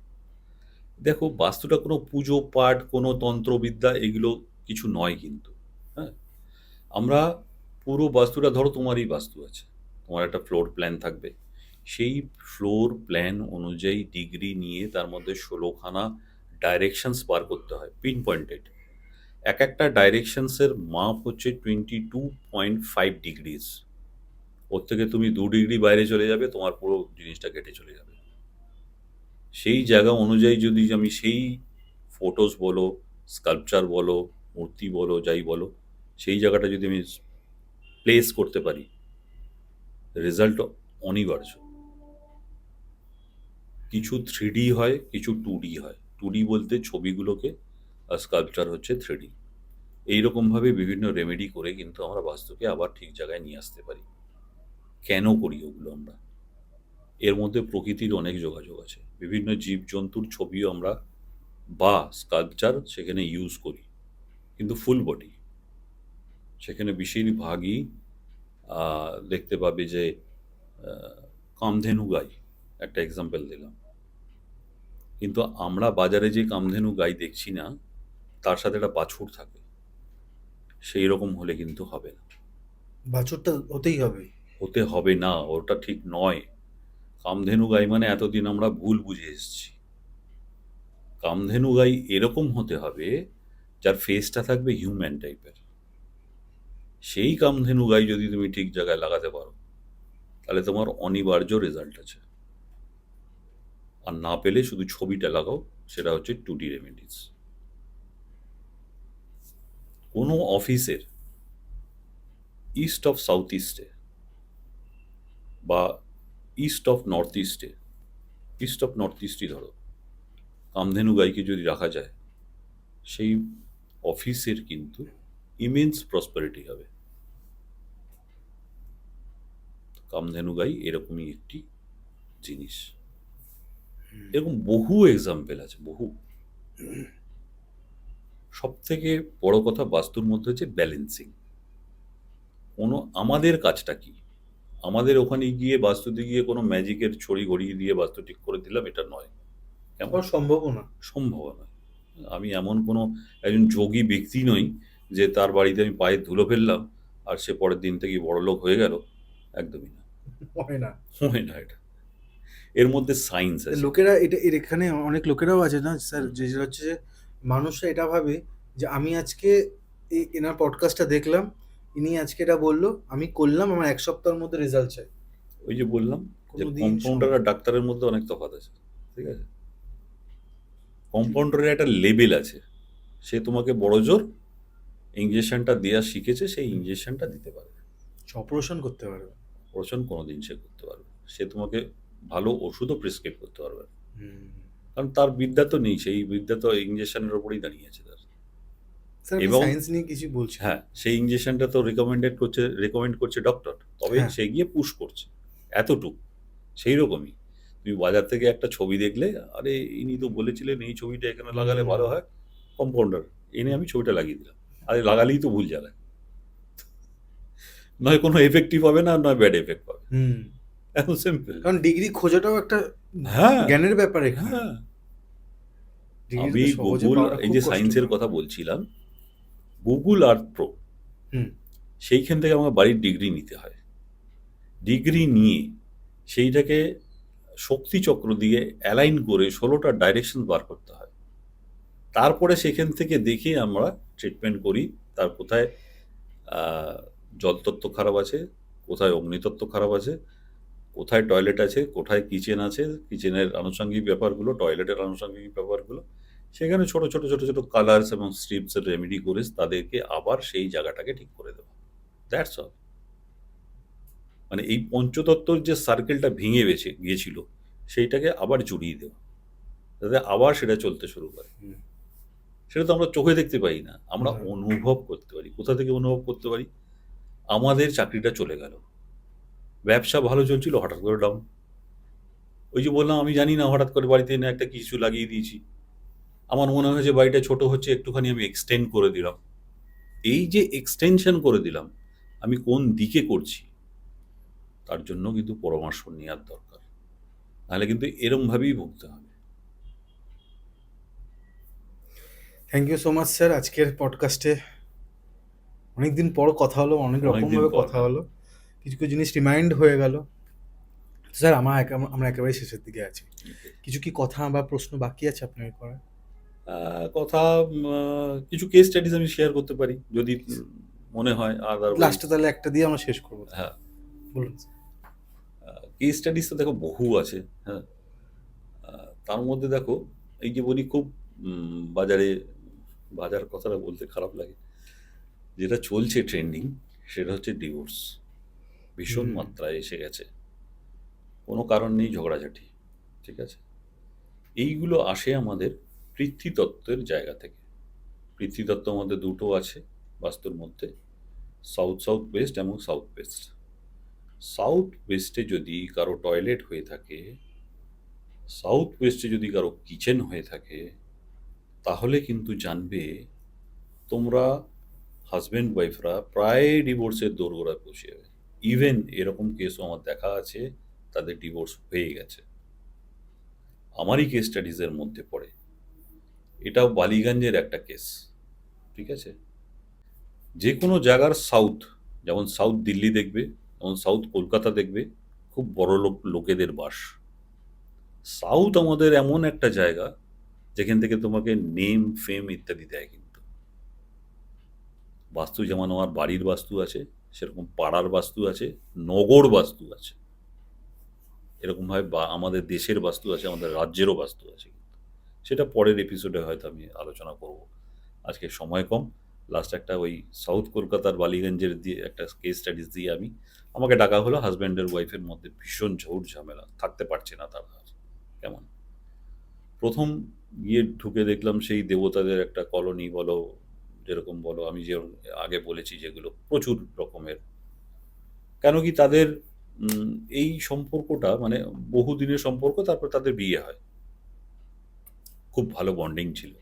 দেখো, বাস্তুটা কোনো পুজো পাঠ, কোনো তন্ত্রবিদ্যা এগুলো কিছু নয় কিন্তু। হ্যাঁ? আমরা পুরো বাস্তুটা, ধরো তোমারই বাস্তু আছে। তোমার একটা ফ্লোর প্ল্যান থাকবে। সেই ফ্লোর প্ল্যান অনুযায়ী ডিগ্রি নিয়ে তার মধ্যে ১৬ খানা ডাইরেকশনস বার করতে হয়, পিন পয়েন্টেড। একটা ডাইরেকশনসের মাপ হচ্ছে 22.5 ডিগ্রিজ। ওর থেকে তুমি ২ ডিগ্রি বাইরে চলে যাবে, তোমার পুরো জিনিসটা কেটে চলে যাবে। সেই জায়গা অনুযায়ী যদি আমি সেই ফটোস বলো, স্কাল্পচার বলো, মূর্তি বলো, যাই বলো, সেই জায়গাটা যদি আমি প্লেস করতে পারি, রেজাল্ট অনিবার্য। কিছু 3D হয়, কিছু 2D হয়। 2D বলতে ছবিগুলোকে, আর স্কাল্পচার হচ্ছে 3D। এইরকমভাবে বিভিন্ন রেমেডি করে কিন্তু আমরা বাস্তুকে আবার ঠিক জায়গায় নিয়ে আসতে পারি। কেন করি ওগুলো আমরা? এর মধ্যে প্রকৃতির অনেক যোগাযোগ আছে। বিভিন্ন জীবজন্তুর ছবিও আমরা বা স্কাল্পচার সেখানে ইউজ করি, কিন্তু ফুল বডি। সেখানে বেশিরভাগই দেখতে পাবে যে কামধেনু গাই, একটা এক্সাম্পল দিলাম। কিন্তু আমরা বাজারে যে কামধেনু গাই দেখছি না, তার সাথে একটা বাছুর থাকে। সেই রকম হলে কিন্তু হবে না। বাছুরটা হতেই হবে। হতে হবে না, ওটা ঠিক নয়। কামধেনু গাই মানে এতদিন আমরা ভুল বুঝে এসেছি। কামধেনু গাই এরকম হতে হবে যার ফেসটা থাকবে হিউম্যান টাইপের। সেই কামধেনু গাই যদি তুমি ঠিক জায়গায় লাগাতে পারো, তাহলে তোমার অনিবার্য রেজাল্ট আছে। আর না পেলে শুধু ছবিটা লাগাও, সেটা হচ্ছে 2D রেমেডিস। কোনো অফিসের ইস্ট অফ সাউথ ইস্টে বা ইস্ট অফ নর্থ ইস্টে, ইস্ট অফ নর্থ ইস্টই ধরো, কামধেনু গাইকে যদি রাখা যায়, সেই অফিসের কিন্তু ইমেন্স প্রসপারিটি হবে। কামধেনু গাই এরকমই একটি জিনিস। এরকম বহু এক্সাম্পল আছে, বহু। সব থেকে বড় কথা বাস্তুর মধ্যে হচ্ছে ব্যালেন্সিং। আমাদের কাজটা কি? আমাদের ওখানে গিয়ে বাস্তুতে গিয়ে কোনো ম্যাজিকের ছড়ি ঘড়িয়ে দিয়ে বাস্তু ঠিক করে দিলাম, এটা নয়। কেমন? সম্ভবও না। সম্ভব নয়। আমি এমন কোনো একজন যোগী ব্যক্তি নই যে তার বাড়িতে আমি পায়ে ধুলো ফেললাম আর সে পরের দিন থেকেই বড়লোক হয়ে গেল। একদমই না, হয় না। হয় না এটা। এর মধ্যে সায়েন্স আছে। লোকেরা এখানে অনেক লোকেরাও আছে না স্যার, যেটা হচ্ছে যে মানুষরা এটা ভাবে যে আমি আজকে এনার পডকাস্টটা দেখলাম, ইনি আজকে এটা বললো, আমি করলাম, আমার 1 সপ্তাহের মধ্যে রেজাল্ট চাই। ওই যে বললাম যে কোনোদিন কম্পাউন্ডার আর ডাক্তারের মধ্যে অনেক তফাৎ আছে, ঠিক আছে? কম্পাউন্ডারের একটা লেভেল আছে, সে তোমাকে বড় জোর ইঞ্জেকশনটা দেওয়া শিখেছে, সেই ইঞ্জেকশনটা দিতে পারবে। অপারেশন করতে পারবে। অপারেশন কোনোদিন সে করতে পারবে না। সে তোমাকে ভালো ওষুধও প্রেসক্রাইব করতে পারবে না, কারণ তার বিদ্যা তো নেই, সেই বিদ্যা তো ইঞ্জেকশনের ওপরেই দাঁড়িয়েছে তার। স্যার এবং সায়েন্স নিয়ে কিছু বলছি। হ্যাঁ, সেই ইঞ্জেকশনটা তো রেকমেন্ড করছে ডক্টর, তবে হ্যাঁ। সে গিয়ে পুশ করছে এতটুকু। সেই রকমই তুমি বাজার থেকে একটা ছবি দেখলে, আরে ইনি তো বলেছিলেন এই ছবিটা এখানে লাগালে ভালো হয়, কম্পাউন্ডার এনে আমি ছবিটা লাগিয়ে দিলাম। আরে লাগালেই তো ভুল জ্বালায়, নয় কোনো এফেক্টিভ হবে না, নয় ব্যাড এফেক্ট পাবে। এত সিম্পল। কারণ ডিগ্রি খোঁজাটাও একটা হ্যাঁ, জ্ঞানের ব্যাপার এখানে। হ্যাঁ। ডিগ্রিটা আমি তো সহজে গুগল, পাওয়াটা এই খুব যে কষ্টকর। সায়েন্সের কথা বলছিলাম, গুগল আর্থ প্রো, হুম। সেইখান থেকে আমার বাড়ির ডিগ্রি নিতে হয়। ডিগ্রি নিয়ে সেইটাকে শক্তিচক্র দিয়ে অ্যালাইন করে 16টা ডাইরেকশন বার করতে হয়। তারপরে সেখান থেকে দেখে আমরা ট্রিটমেন্ট করি। তার কোথায় জলতত্ত্ব খারাপ আছে, কোথায় অগ্নিতত্ত্ব খারাপ আছে, কোথায় টয়লেট আছে, কোথায় কিচেন আছে, কিচেনের আনুষঙ্গিক ব্যাপারগুলো, টয়লেটের আনুষঙ্গিক ব্যাপারগুলো, সেখানে ছোট ছোট ছোট ছোট কালার্স এবং স্ট্রিপসের রেমেডি করে তাদেরকে আবার সেই জায়গাটাকে ঠিক করে দেবো। That's all. মানে এই পঞ্চতত্ত্বর যে সার্কেলটা ভেঙে গিয়েছিল, সেইটাকে আবার জুড়িয়ে দেওয়া, যাতে আবার সেটা চলতে শুরু করে। সেটা তো আমরা চোখে দেখতে পাই না, আমরা অনুভব করতে পারি। কোথা থেকে অনুভব করতে পারি? আমাদের চাকরিটা চলে গেল, ব্যবসা ভালো চলছিল, হঠাৎ করে ডাউন। ওই যে বললাম, আমি জানি না, হঠাৎ করে বাড়িতে এনে একটা কিছু লাগিয়ে দিয়েছি, আমার মনে হয়েছে বাড়িটা ছোট হচ্ছে, একটুখানি আমি এক্সটেন্ড করে দিলাম। এই যে এক্সটেনশন করে দিলাম, আমি কোন দিকে করছি তার জন্য কিন্তু পরামর্শ নেওয়ার দরকার, নাহলে কিন্তু এরমভাবেই ভুগতে হবে। Thank you so much sir. আজকের পডকাস্টে অনেকদিন পর কথা হলো, অনেক রকমভাবে কথা হলো, কিছু কিছু জিনিস রিমাইন্ড হয়ে গেল। স্যার আমরা একেবারে শেষের দিকে আছি, কিছু কি কথা বা প্রশ্ন বাকি আছে আপনার করার? কথা, কিছু কেস স্টাডিজ আমি শেয়ার করতে পারি যদি মনে হয়। লাস্টে তাহলে একটা দিয়ে আমরা শেষ করবো। হ্যাঁ, বলুন। কেস স্টাডিজ তো দেখো বহু আছে। হ্যাঁ, তার মধ্যে দেখো, এই যে বলি খুব বাজার কথাটা বলতে খারাপ লাগে, যেটা চলছে ট্রেন্ডিং, সেটা হচ্ছে ডিভোর্স। ভীষণ মাত্রায় এসে গেছে, কোনো কারণ নেই ঝগড়াঝাটি, ঠিক আছে? এইগুলো আসে আমাদের পৃথ্বীতত্ত্বের জায়গা থেকে। পৃথ্বীতত্ত্বের মধ্যে দুটো আছে বাস্তুর মধ্যে, সাউথ ওয়েস্ট এবং সাউথ ওয়েস্ট। সাউথ ওয়েস্টে যদি কারো টয়লেট হয়ে থাকে, সাউথ ওয়েস্টে যদি কারো কিচেন হয়ে থাকে, তাহলে কিন্তু জানবে তোমরা হাজব্যান্ড ওয়াইফরা প্রায় ডিভোর্সের দোরগোড়ায় পৌঁছে যাবে। ইভেন এরকম কেসও আমার দেখা আছে, তাদের ডিভোর্স হয়ে গেছে, আমারই কেস স্টাডিজের মধ্যে পড়ে। এটাও বালিগঞ্জের একটা কেস, ঠিক আছে? যে কোনো জায়গার সাউথ, যেমন সাউথ দিল্লি দেখবে, যেমন সাউথ কলকাতা দেখবে, খুব বড় লোকেদের বাস। সাউথ আমাদের এমন একটা জায়গা যেখান থেকে তোমাকে নেম ফেম ইত্যাদি দেয়। কিন্তু বাস্তু যেমন আমার বাড়ির বাস্তু আছে, সেরকম পাড়ার বাস্তু আছে, নগর বাস্তু আছে, এরকমভাবে আমাদের দেশের বাস্তু আছে, আমাদের রাজ্যেরও বাস্তু আছে। কিন্তু সেটা পরের এপিসোডে হয়তো আমি আলোচনা করব, আজকে সময় কম। লাস্ট একটা ওই সাউথ কলকাতার বালিগঞ্জের দিয়ে একটা কেস স্টাডিজ দিয়ে আমাকে ডাকা হলো। হাজব্যান্ডের ওয়াইফের মধ্যে ভীষণ ঝুট ঝামেলা, থাকতে পারছে না তারা আর। কেমন প্রথম গিয়ে ঢুকে দেখলাম সেই দেবতাদের একটা কলোনি বলো, যেরকম বলো, আমি যে আগে বলেছি যেগুলো প্রচুর রকমের। কেন কি তাদের উম, এই সম্পর্কটা মানে বহুদিনের সম্পর্ক, তারপর তাদের বিয়ে হয়, খুব ভালো বন্ডিং ছিল।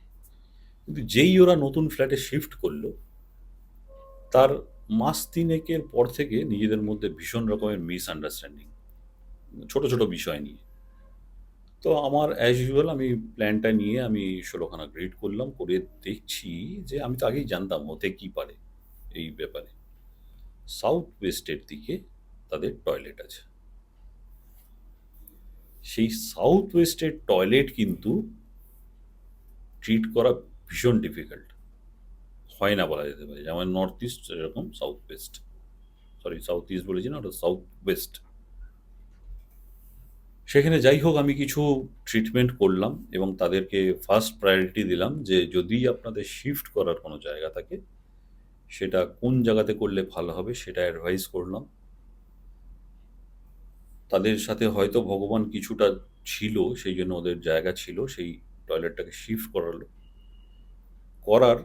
কিন্তু যেই ওরা নতুন ফ্ল্যাটে শিফট করলো, তার মাস তিনেকের পর থেকে নিজেদের মধ্যে ভীষণ রকমের মিসআন্ডারস্ট্যান্ডিং, ছোট ছোট বিষয় নিয়ে। তো আমার অ্যাজ ইউজুয়াল আমি প্ল্যানটা নিয়ে আমি 16খানা গ্রিড করলাম, করে দেখছি যে আমি তো আগেই জানতাম হতে কি পারে এই ব্যাপারে। সাউথ ওয়েস্টের দিকে তাদের টয়লেট আছে। সেই সাউথ ওয়েস্টের টয়লেট কিন্তু ট্রিট করা ভীষণ ডিফিকাল্ট, হয় না বলা যেতে পারে। যেমন নর্থ ইস্ট এরকম south West, sorry south east বলেছি না, ওটা সাউথ ওয়েস্ট। সেখানে যাই হোক আমি কিছু ট্রিটমেন্ট করলাম এবং তাদেরকে ফার্স্ট প্রায়োরিটি দিলাম যে যদি আপনাদের শিফট করার কোনো জায়গা থাকে সেটা কোন জায়গাতে করলে ভালো হবে সেটা অ্যাডভাইস করলাম। তাদের সাথে হয়তো ভগবান কিছুটা ছিল, সেই জন্য ওদের জায়গা ছিল, সেই টয়লেটটাকে শিফট করালো। করার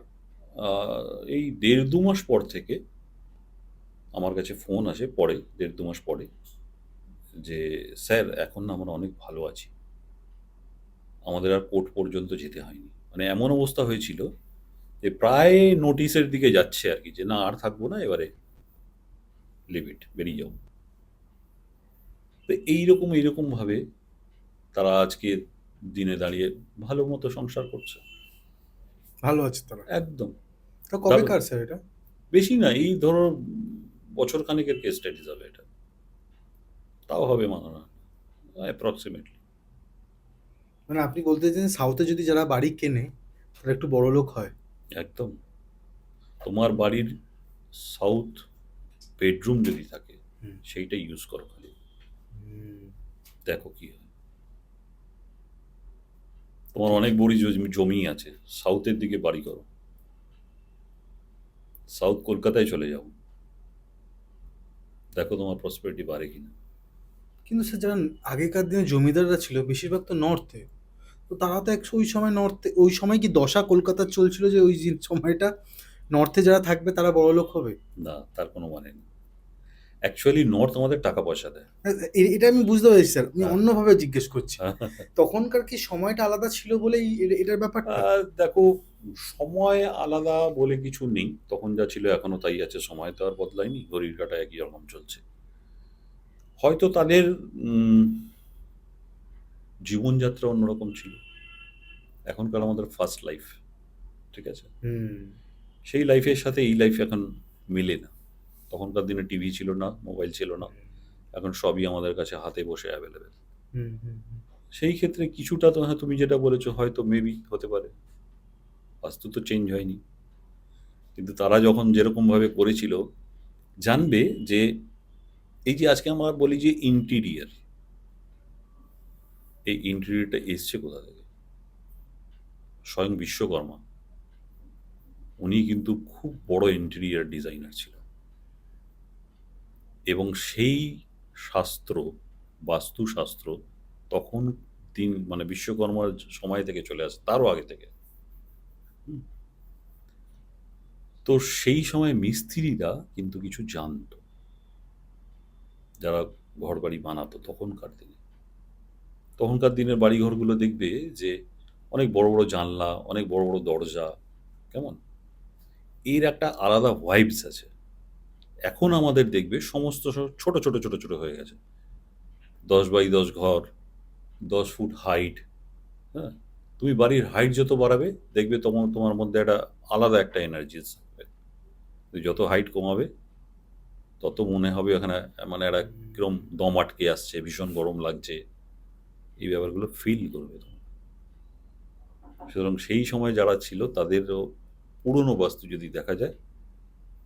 এই 1.5-2 মাস পর থেকে আমার কাছে ফোন আসে, পরে 1.5-2 মাস পরে, যে স্যার এখন না আমরা অনেক ভালো আছি, আমাদের আর কোর্ট পর্যন্ত যেতে হয়নি। মানে এমন অবস্থা হয়েছিল যে প্রায় নোটিশের দিকে যাচ্ছে আর কি, যে না আর থাকবো না, এবারে লিমিট বেরিয়ে যাও। তো এইরকম ভাবে তারা আজকে দিনে দাঁড়িয়ে ভালো মতো সংসার করছে। ভালো আছে তারা। একদম তা দারুণ। কবেকার স্যার এটা? বেশি না, এই ধরো বছর খানেকের কেস স্টাডিজ হবে এটা, তাও হবে মানা না, অ্যাপ্রক্সিমেটলি। মানে আপনি বলতে চাইছেন সাউথে যদি যারা বাড়ি কেনে তারা একটু বড় লোক হয়? একদম। তোমার বাড়ির সাউথ বেডরুম যদি থাকে হুম। সেইটা ইউজ করো খালি, হুম। দেখো কি হয়। তোমার অনেক বড়ি জমি আছে, সাউথের দিকে বাড়ি করো, সাউথ কলকাতায় চলে যাও, দেখো তোমার প্রসপেরিটি বাড়ে কিনা। কিন্তু স্যার যারা আগেকার দিনে জমিদাররা ছিল বেশিরভাগ তো নর্থে, তো তারা তো ওই সময় নর্থে, ওই সময় কি দশা কলকাতার চলছিল যে ওই সময়টা নর্থে যারা থাকবে তারা বড় লোক হবে? না, তার কোনো মানে নেই। অ্যাকচুয়ালি নর্থ আমাদের টাকা পয়সা দেয়। এটা আমি বুঝতে পেরেছি স্যার, আমি হ্যাঁ। অন্যভাবে জিজ্ঞেস করছি। তখনকার কি সময়টা আলাদা ছিল বলেই এটার ব্যাপারটা? দেখো, সময় আলাদা বলে কিছু নেই, তখন যা ছিল এখনো তাই আছে, সময় তো আর বদলায়নি, ঘড়ির কাঁটা একই রকম চলছে। হয়তো তাদের জীবনযাত্রা অন্যরকম ছিল, এখনকার আমাদের ফার্স্ট লাইফ, ঠিক আছে, হুম। সেই লাইফের সাথে এই লাইফ এখন মেলে না। তখনকার দিনে টিভি ছিল না, মোবাইল ছিল না, এখন সবই আমাদের কাছে হাতে বসে অ্যাভেলেবেল। হুম। হুম। সেই ক্ষেত্রে কিছুটা তো, হ্যাঁ তুমি যেটা বলেছো হয়তো মেবি হতে পারে, বাস্তু তো চেঞ্জ হয়নি। কিন্তু তারা যখন যেরকমভাবে করেছিল, জানবে যে এই যে আজকে আমরা বলি যে ইন্টিরিয়ার, এই ইন্টিরিয়ারটা এসছে কোথা থেকে? স্বয়ং বিশ্বকর্মা, উনি কিন্তু খুব বড় ইন্টেরিয়ার ডিজাইনার ছিল, এবং সেই শাস্ত্র, বাস্তুশাস্ত্র তখন মানে বিশ্বকর্মার সময় থেকে চলে আসে, তারও আগে থেকে। হুম। তো সেই সময় মিস্ত্রিরা কিন্তু কিছু জানতো, যারা ঘর বাড়ি বানাতো তখনকার দিনে। তখনকার দিনের বাড়িঘরগুলো দেখবে যে অনেক বড় বড় জানলা, অনেক বড় বড় দরজা, কেমন এর একটা আলাদা ভাইবস আছে। এখন আমাদের দেখবে সমস্ত সব ছোট ছোট ছোট ছোট হয়ে গেছে, 10x10 ঘর, 10 ফুট হাইট। হ্যাঁ, তুমি বাড়ির হাইট যত বাড়াবে দেখবে তোমার তোমার মধ্যে একটা আলাদা একটা এনার্জি থাকবে। তুমি যত হাইট কমাবে তত মনে হবে এখানে মানে একটা কিরম দম আটকে আসছে, ভীষণ গরম লাগছে, এই ব্যাপারগুলো ফিল করবে তুমি। সুতরাং সেই সময় যারা ছিল তাদেরও পুরনো বাস্তু যদি দেখা যায়,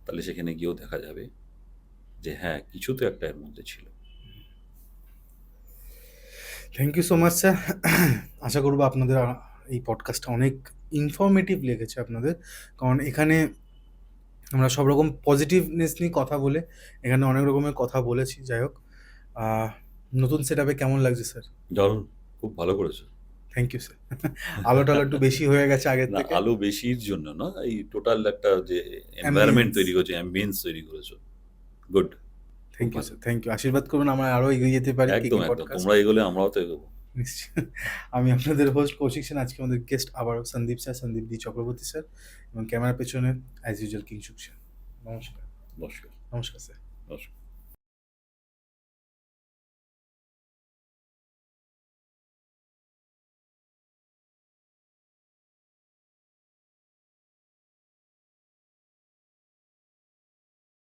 তাহলে সেখানে গিয়েও দেখা যাবে যে হ্যাঁ কিছু তো একটা এর মধ্যে ছিল। Thank you so much sir. আশা করবো আপনাদের এই পডকাস্টটা অনেক ইনফরমেটিভ লেগেছে আপনাদের, কারণ এখানে আমরা সব রকম পজিটিভনেস নিয়ে কথা বলে এখানে অনেক রকমের কথা বলেছি। যাই হোক, নতুন সেটআপে কেমন লাগছে স্যার? দারুণ, খুব ভালো করেছো। Thank you sir. আলো-টালো একটু বেশি হয়ে গেছে আগের না, থেকে। আলো বেশির জন্য না, এই টোটাল একটা যে এনভায়রনমেন্ট Ambience. তৈরি করেছো, অ্যাম্বিয়েন্স তৈরি করেছো। গুড, খুব থ্যাংক ইউ ভালো। Sir, thank you. আশীর্বাদ করবেন আমরা আরো এগিয়ে যেতে পারি একদম, কেকে একদম। পডকাস্ট। তোমরা এগোলে আমরাও তো এগোবো। নিশ্চয়ই। আমি আপনাদের হোস্ট কৌশিক সেন। আজকে আমাদের গেস্ট আবারও Sandeep sir, Sandeep D Chakraborty sir এবং ক্যামেরার পেছনে অ্যাজ ইউজুয়াল কিংশুক স্যার। নমস্কার। নমস্কার, নমস্কার স্যার। নমস্কার।